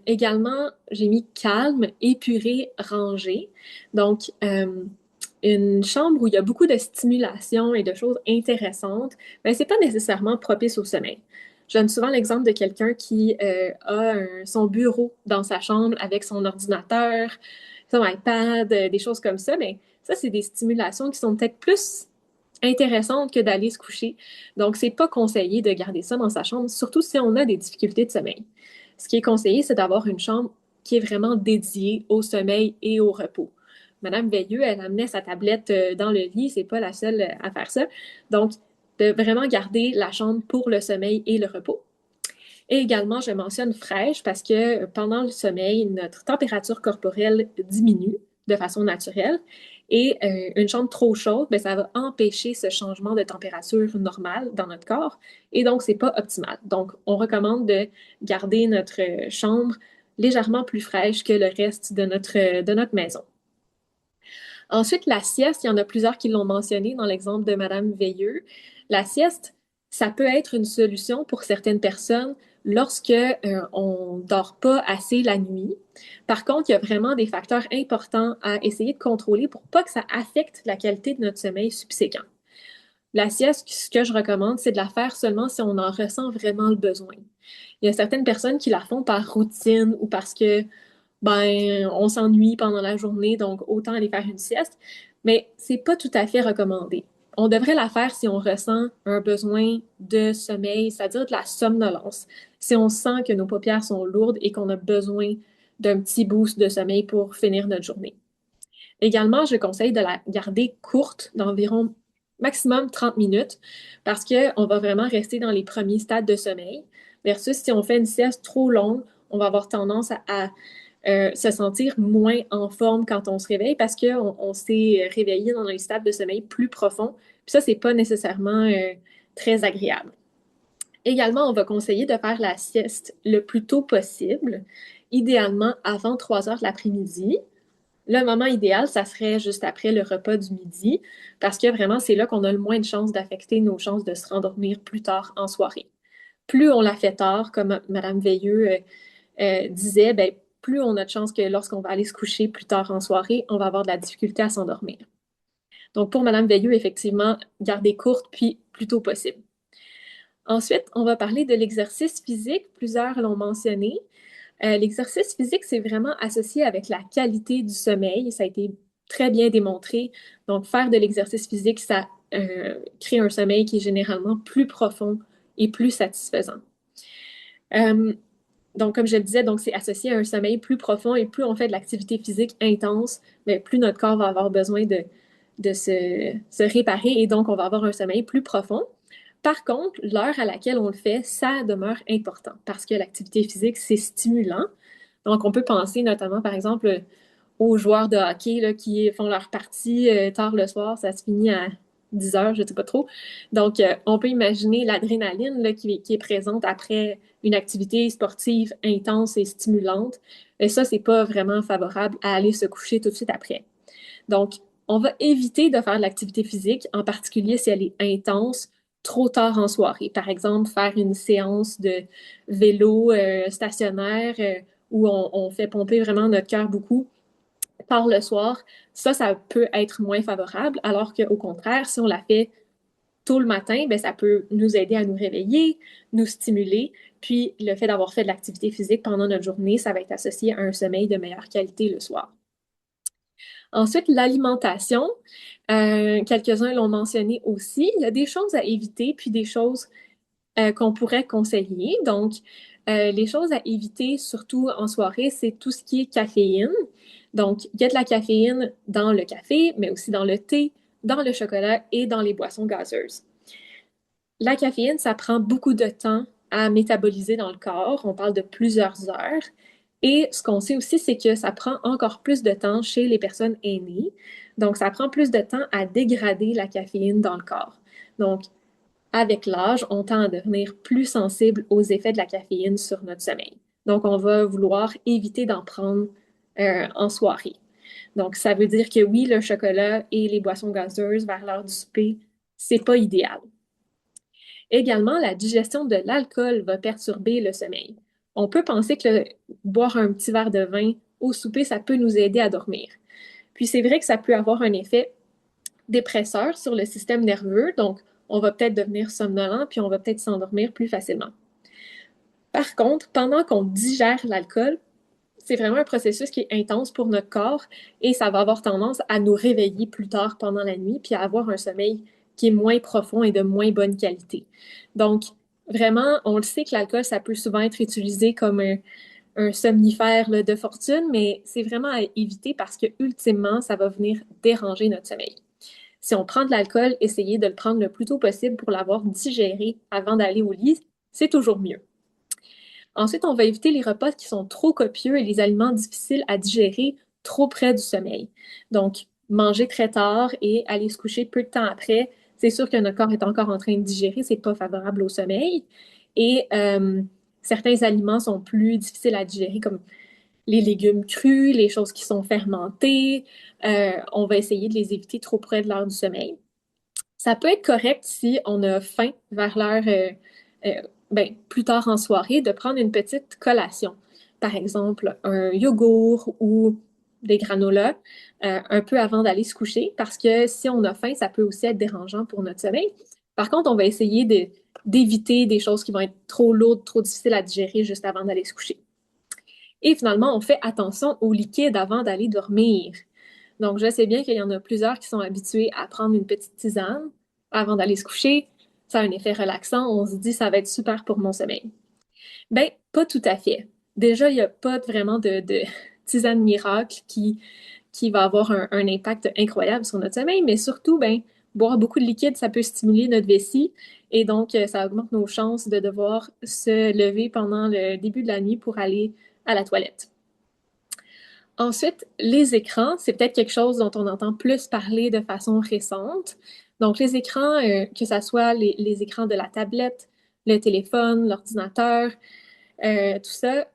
Également, j'ai mis calme, épuré, rangé. Donc, une chambre où il y a beaucoup de stimulation et de choses intéressantes, mais c'est pas nécessairement propice au sommeil. Je donne souvent l'exemple de quelqu'un qui son bureau dans sa chambre avec son ordinateur, son iPad, des choses comme ça, mais ça, c'est des stimulations qui sont peut-être plus intéressantes que d'aller se coucher. Donc, c'est pas conseillé de garder ça dans sa chambre, surtout si on a des difficultés de sommeil. Ce qui est conseillé, c'est d'avoir une chambre qui est vraiment dédiée au sommeil et au repos. Madame Veilleux, elle amenait sa tablette dans le lit, c'est pas la seule à faire ça. Donc, de vraiment garder la chambre pour le sommeil et le repos. Et également, je mentionne fraîche parce que pendant le sommeil, notre température corporelle diminue de façon naturelle. Et une chambre trop chaude, ben, ça va empêcher ce changement de température normale dans notre corps. Et donc, c'est pas optimal. Donc, on recommande de garder notre chambre légèrement plus fraîche que le reste de notre maison. Ensuite, la sieste, il y en a plusieurs qui l'ont mentionné dans l'exemple de Madame Veilleux. La sieste, ça peut être une solution pour certaines personnes lorsque on dort pas assez la nuit. Par contre, il y a vraiment des facteurs importants à essayer de contrôler pour pas que ça affecte la qualité de notre sommeil subséquent. La sieste, ce que je recommande, c'est de la faire seulement si on en ressent vraiment le besoin. Il y a certaines personnes qui la font par routine ou parce que on s'ennuie pendant la journée, donc autant aller faire une sieste, mais c'est pas tout à fait recommandé. On devrait la faire si on ressent un besoin de sommeil, c'est-à-dire de la somnolence. Si on sent que nos paupières sont lourdes et qu'on a besoin d'un petit boost de sommeil pour finir notre journée. Également, je conseille de la garder courte, d'environ maximum 30 minutes, parce qu'on va vraiment rester dans les premiers stades de sommeil, versus si on fait une sieste trop longue, on va avoir tendance à se sentir moins en forme quand on se réveille parce qu'on s'est réveillé dans un stade de sommeil plus profond. Puis ça, c'est pas nécessairement très agréable. Également, on va conseiller de faire la sieste le plus tôt possible, idéalement avant 3 heures de l'après-midi. Le moment idéal, ça serait juste après le repas du midi, parce que vraiment, c'est là qu'on a le moins de chances d'affecter nos chances de se rendormir plus tard en soirée. Plus on la fait tard, comme Madame Veilleux disait, ben, plus on a de chances que lorsqu'on va aller se coucher plus tard en soirée, on va avoir de la difficulté à s'endormir. Donc, pour Madame Veilleux, effectivement, garder courte puis plus tôt possible. Ensuite, on va parler de l'exercice physique. Plusieurs l'ont mentionné. L'exercice physique, c'est vraiment associé avec la qualité du sommeil. Ça a été très bien démontré. Donc, faire de l'exercice physique, ça crée un sommeil qui est généralement plus profond et plus satisfaisant. Donc, comme je le disais, donc c'est associé à un sommeil plus profond et plus on fait de l'activité physique intense, mais plus notre corps va avoir besoin de se réparer et donc on va avoir un sommeil plus profond. Par contre, l'heure à laquelle on le fait, ça demeure important parce que l'activité physique, c'est stimulant. Donc, on peut penser notamment, par exemple, aux joueurs de hockey là, qui font leur partie tard le soir, ça se finit à 10 heures, je ne sais pas trop. Donc, on peut imaginer l'adrénaline là, qui est présente après une activité sportive intense et stimulante. Et ça, c'est pas vraiment favorable à aller se coucher tout de suite après. Donc, on va éviter de faire de l'activité physique, en particulier si elle est intense, trop tard en soirée. Par exemple, faire une séance de vélo stationnaire où on fait pomper vraiment notre cœur beaucoup par le soir, ça peut être moins favorable, alors qu'au contraire, si on la fait tôt le matin, ben, ça peut nous aider à nous réveiller, nous stimuler, puis le fait d'avoir fait de l'activité physique pendant notre journée, ça va être associé à un sommeil de meilleure qualité le soir. Ensuite, l'alimentation, quelques-uns l'ont mentionné aussi, il y a des choses à éviter, puis des choses qu'on pourrait conseiller. Donc, les choses à éviter, surtout en soirée, c'est tout ce qui est caféine. Donc, il y a de la caféine dans le café, mais aussi dans le thé, dans le chocolat et dans les boissons gazeuses. La caféine, ça prend beaucoup de temps à métaboliser dans le corps. On parle de plusieurs heures. Et ce qu'on sait aussi, c'est que ça prend encore plus de temps chez les personnes aînées. Donc, ça prend plus de temps à dégrader la caféine dans le corps. Donc, avec l'âge, on tend à devenir plus sensible aux effets de la caféine sur notre sommeil. Donc, on va vouloir éviter d'en prendre en soirée. Donc, ça veut dire que oui, le chocolat et les boissons gazeuses vers l'heure du souper, c'est pas idéal. Également, la digestion de l'alcool va perturber le sommeil. On peut penser que boire un petit verre de vin au souper, ça peut nous aider à dormir. Puis c'est vrai que ça peut avoir un effet dépresseur sur le système nerveux, donc on va peut-être devenir somnolent, puis on va peut-être s'endormir plus facilement. Par contre, pendant qu'on digère l'alcool, c'est vraiment un processus qui est intense pour notre corps et ça va avoir tendance à nous réveiller plus tard pendant la nuit puis à avoir un sommeil qui est moins profond et de moins bonne qualité. Donc, vraiment, on le sait que l'alcool, ça peut souvent être utilisé comme un somnifère là, de fortune, mais c'est vraiment à éviter parce que ultimement, ça va venir déranger notre sommeil. Si on prend de l'alcool, essayez de le prendre le plus tôt possible pour l'avoir digéré avant d'aller au lit, c'est toujours mieux. Ensuite, on va éviter les repas qui sont trop copieux et les aliments difficiles à digérer trop près du sommeil. Donc, manger très tard et aller se coucher peu de temps après, c'est sûr que notre corps est encore en train de digérer, c'est pas favorable au sommeil. Et certains aliments sont plus difficiles à digérer, comme les légumes crus, les choses qui sont fermentées. On va essayer de les éviter trop près de l'heure du sommeil. Ça peut être correct si on a faim vers l'heure, euh, plus tard en soirée, de prendre une petite collation. Par exemple, un yogourt ou des granolas un peu avant d'aller se coucher, parce que si on a faim, ça peut aussi être dérangeant pour notre sommeil. Par contre, on va essayer d'éviter des choses qui vont être trop lourdes, trop difficiles à digérer juste avant d'aller se coucher. Et finalement, on fait attention aux liquides avant d'aller dormir. Donc, je sais bien qu'il y en a plusieurs qui sont habitués à prendre une petite tisane avant d'aller se coucher. Ça a un effet relaxant. On se dit, ça va être super pour mon sommeil. Ben, pas tout à fait. Déjà, il n'y a pas vraiment de tisane miracle qui va avoir un impact incroyable sur notre sommeil, mais surtout, ben, boire beaucoup de liquide, ça peut stimuler notre vessie et donc ça augmente nos chances de devoir se lever pendant le début de la nuit pour aller à la toilette. Ensuite, les écrans, c'est peut-être quelque chose dont on entend plus parler de façon récente. Donc, les écrans, que ce soit les écrans de la tablette, le téléphone, l'ordinateur, tout ça,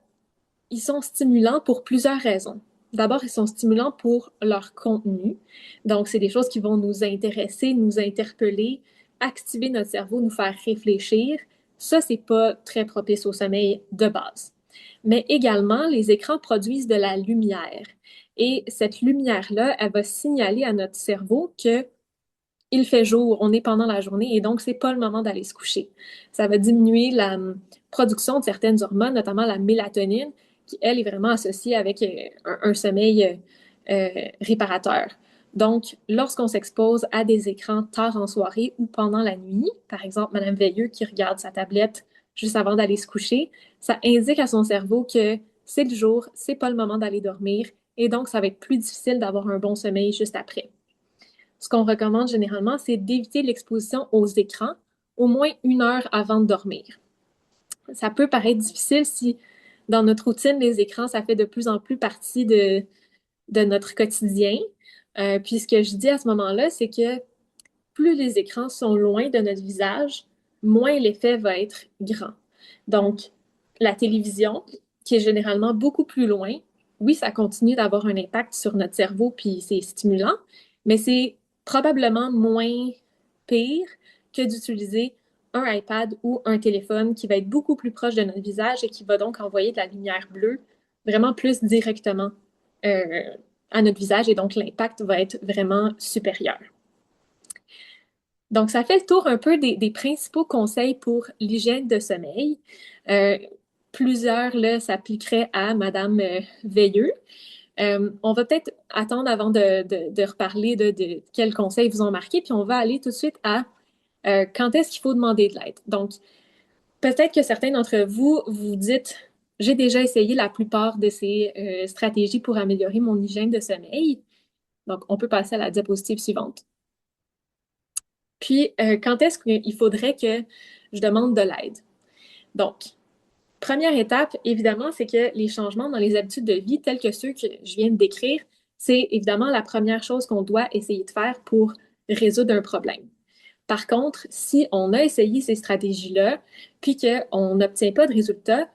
ils sont stimulants pour plusieurs raisons. D'abord, ils sont stimulants pour leur contenu. Donc, c'est des choses qui vont nous intéresser, nous interpeller, activer notre cerveau, nous faire réfléchir. Ça, c'est pas très propice au sommeil de base. Mais également, les écrans produisent de la lumière. Et cette lumière-là, elle va signaler à notre cerveau que il fait jour, on est pendant la journée et donc c'est pas le moment d'aller se coucher. Ça va diminuer la production de certaines hormones, notamment la mélatonine, qui elle est vraiment associée avec un sommeil réparateur. Donc, lorsqu'on s'expose à des écrans tard en soirée ou pendant la nuit, par exemple, Madame Veilleux qui regarde sa tablette juste avant d'aller se coucher, ça indique à son cerveau que c'est le jour, c'est pas le moment d'aller dormir et donc ça va être plus difficile d'avoir un bon sommeil juste après. Ce qu'on recommande généralement, c'est d'éviter l'exposition aux écrans au moins 1 heure avant de dormir. Ça peut paraître difficile si dans notre routine, les écrans, ça fait de plus en plus partie de notre quotidien. Puis ce que je dis à ce moment-là, c'est que plus les écrans sont loin de notre visage, moins l'effet va être grand. Donc, la télévision, qui est généralement beaucoup plus loin, oui, ça continue d'avoir un impact sur notre cerveau, puis c'est stimulant, mais c'est probablement moins pire que d'utiliser un iPad ou un téléphone qui va être beaucoup plus proche de notre visage et qui va donc envoyer de la lumière bleue vraiment plus directement euh, à notre visage et donc l'impact va être vraiment supérieur. Donc, ça fait le tour un peu des principaux conseils pour l'hygiène de sommeil. Euh, Plusieurs là, s'appliqueraient à Madame Veilleux. On va peut-être attendre avant de reparler de quels conseils vous ont marqué, puis on va aller tout de suite à quand est-ce qu'il faut demander de l'aide. Donc, peut-être que certains d'entre vous vous dites, j'ai déjà essayé la plupart de ces stratégies pour améliorer mon hygiène de sommeil. Donc, on peut passer à la diapositive suivante. Puis, quand est-ce qu'il faudrait que je demande de l'aide? Donc, Première étape, évidemment, c'est que les changements dans les habitudes de vie, tels que ceux que je viens de décrire, c'est évidemment la première chose qu'on doit essayer de faire pour résoudre un problème. Par contre, si on a essayé ces stratégies-là, puis qu'on n'obtient pas de résultat,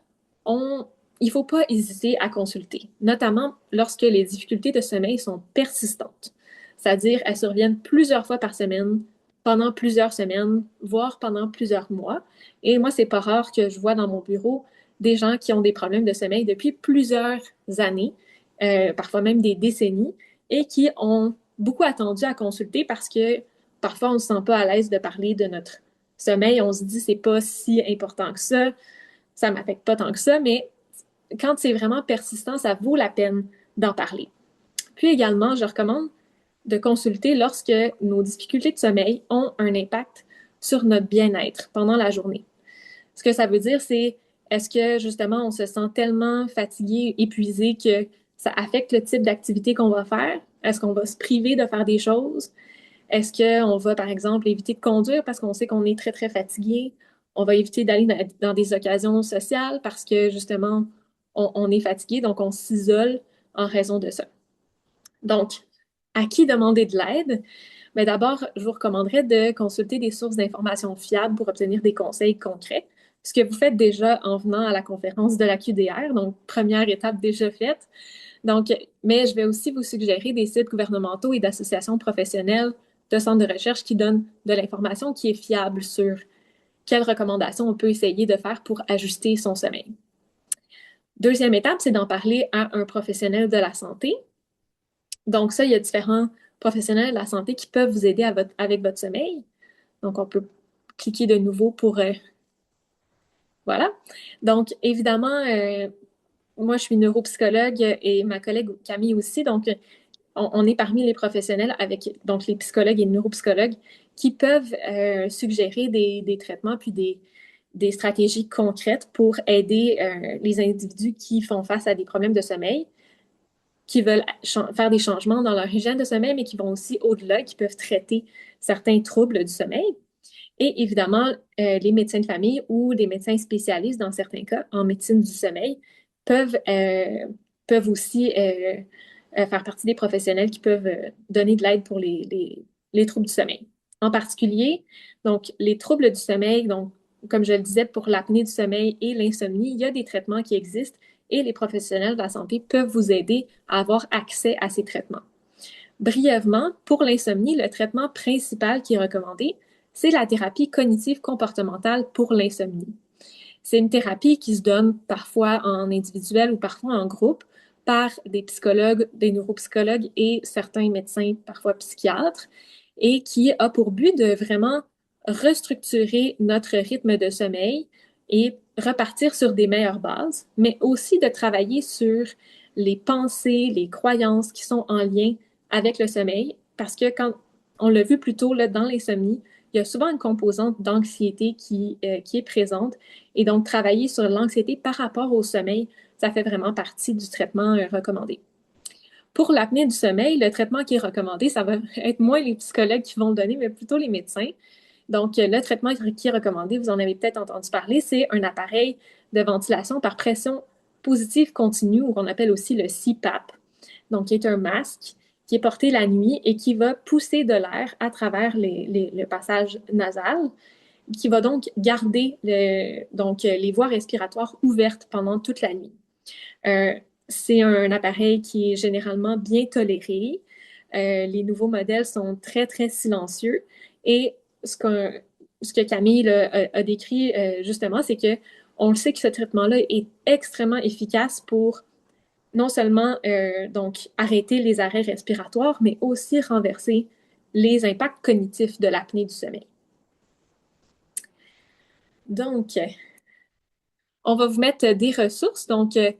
il ne faut pas hésiter à consulter, notamment lorsque les difficultés de sommeil sont persistantes. C'est-à-dire, elles surviennent plusieurs fois par semaine, pendant plusieurs semaines, voire pendant plusieurs mois. Et moi, c'est pas rare que je vois dans mon bureau des gens qui ont des problèmes de sommeil depuis plusieurs années, parfois même des décennies, et qui ont beaucoup attendu à consulter parce que parfois on ne se sent pas à l'aise de parler de notre sommeil. On se dit c'est pas si important que ça m'affecte pas tant que ça, mais quand c'est vraiment persistant, ça vaut la peine d'en parler. Puis également, je recommande de consulter lorsque nos difficultés de sommeil ont un impact sur notre bien-être pendant la journée. Ce que ça veut dire, c'est est-ce que justement on se sent tellement fatigué, épuisé que ça affecte le type d'activité qu'on va faire? Est-ce qu'on va se priver de faire des choses? Est-ce qu'on va, par exemple, éviter de conduire parce qu'on sait qu'on est très, très fatigué? On va éviter d'aller dans des occasions sociales parce que, justement, on est fatigué, donc on s'isole en raison de ça. Donc, à qui demander de l'aide? Mais d'abord, je vous recommanderais de consulter des sources d'informations fiables pour obtenir des conseils concrets, ce que vous faites déjà en venant à la conférence de la QDR, donc première étape déjà faite. Donc, mais je vais aussi vous suggérer des sites gouvernementaux et d'associations professionnelles de centres de recherche qui donnent de l'information qui est fiable sur quelles recommandations on peut essayer de faire pour ajuster son sommeil. Deuxième étape, c'est d'en parler à un professionnel de la santé. Donc ça, il y a différents professionnels de la santé qui peuvent vous aider avec votre sommeil. Donc, on peut cliquer de nouveau pour... voilà. Donc, évidemment, moi, je suis neuropsychologue et ma collègue Camille aussi. Donc, on est parmi les professionnels avec donc les psychologues et neuropsychologues qui peuvent suggérer des traitements puis des stratégies concrètes pour aider les individus qui font face à des problèmes de sommeil, qui veulent faire des changements dans leur hygiène de sommeil, mais qui vont aussi au-delà, qui peuvent traiter certains troubles du sommeil. Et évidemment, les médecins de famille ou des médecins spécialistes, dans certains cas, en médecine du sommeil, peuvent aussi faire partie des professionnels qui peuvent donner de l'aide pour les troubles du sommeil. En particulier, donc, les troubles du sommeil, donc, comme je le disais, pour l'apnée du sommeil et l'insomnie, il y a des traitements qui existent et les professionnels de la santé peuvent vous aider à avoir accès à ces traitements. Brièvement, pour l'insomnie, le traitement principal qui est recommandé, c'est la thérapie cognitive comportementale pour l'insomnie. C'est une thérapie qui se donne parfois en individuel ou parfois en groupe par des psychologues, des neuropsychologues et certains médecins, parfois psychiatres, et qui a pour but de vraiment restructurer notre rythme de sommeil et repartir sur des meilleures bases, mais aussi de travailler sur les pensées, les croyances qui sont en lien avec le sommeil, parce que quand on l'a vu plus tôt là, dans l'insomnie, il y a souvent une composante d'anxiété qui est présente. Et donc, travailler sur l'anxiété par rapport au sommeil, ça fait vraiment partie du traitement recommandé. Pour l'apnée du sommeil, le traitement qui est recommandé, ça va être moins les psychologues qui vont le donner, mais plutôt les médecins. Donc, le traitement qui est recommandé, vous en avez peut-être entendu parler, c'est un appareil de ventilation par pression positive continue, ou qu'on appelle aussi le CPAP, donc qui est un masque qui est porté la nuit et qui va pousser de l'air à travers le passage nasal, qui va donc garder les voies respiratoires ouvertes pendant toute la nuit. C'est un appareil qui est généralement bien toléré. Les nouveaux modèles sont très, très silencieux. Et ce que Camille a décrit justement, c'est que on le sait que ce traitement-là est extrêmement efficace pour non seulement donc arrêter les arrêts respiratoires, mais aussi renverser les impacts cognitifs de l'apnée du sommeil. Donc, on va vous mettre des ressources. Donc, il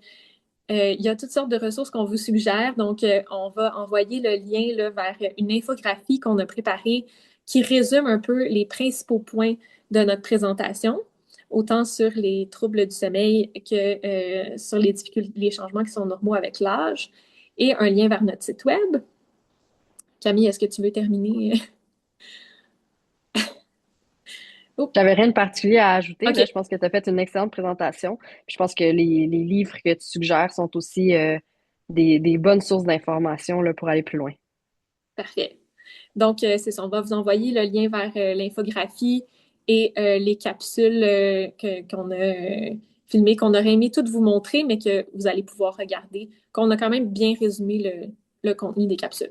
y a toutes sortes de ressources qu'on vous suggère. Donc, on va envoyer le lien là, vers une infographie qu'on a préparée qui résume un peu les principaux points de notre présentation, autant sur les troubles du sommeil que sur les changements qui sont normaux avec l'âge, et un lien vers notre site web. Camille, est-ce que tu veux terminer? Oh, J'avais rien de particulier à ajouter, OK, là. Je pense que tu as fait une excellente présentation. Puis je pense que les livres que tu suggères sont aussi des bonnes sources d'informations là, pour aller plus loin. parfait. Donc, c'est ça, on va vous envoyer le lien vers l'infographie et les capsules qu'on a filmées, qu'on aurait aimé toutes vous montrer, mais que vous allez pouvoir regarder, qu'on a quand même bien résumé le contenu des capsules.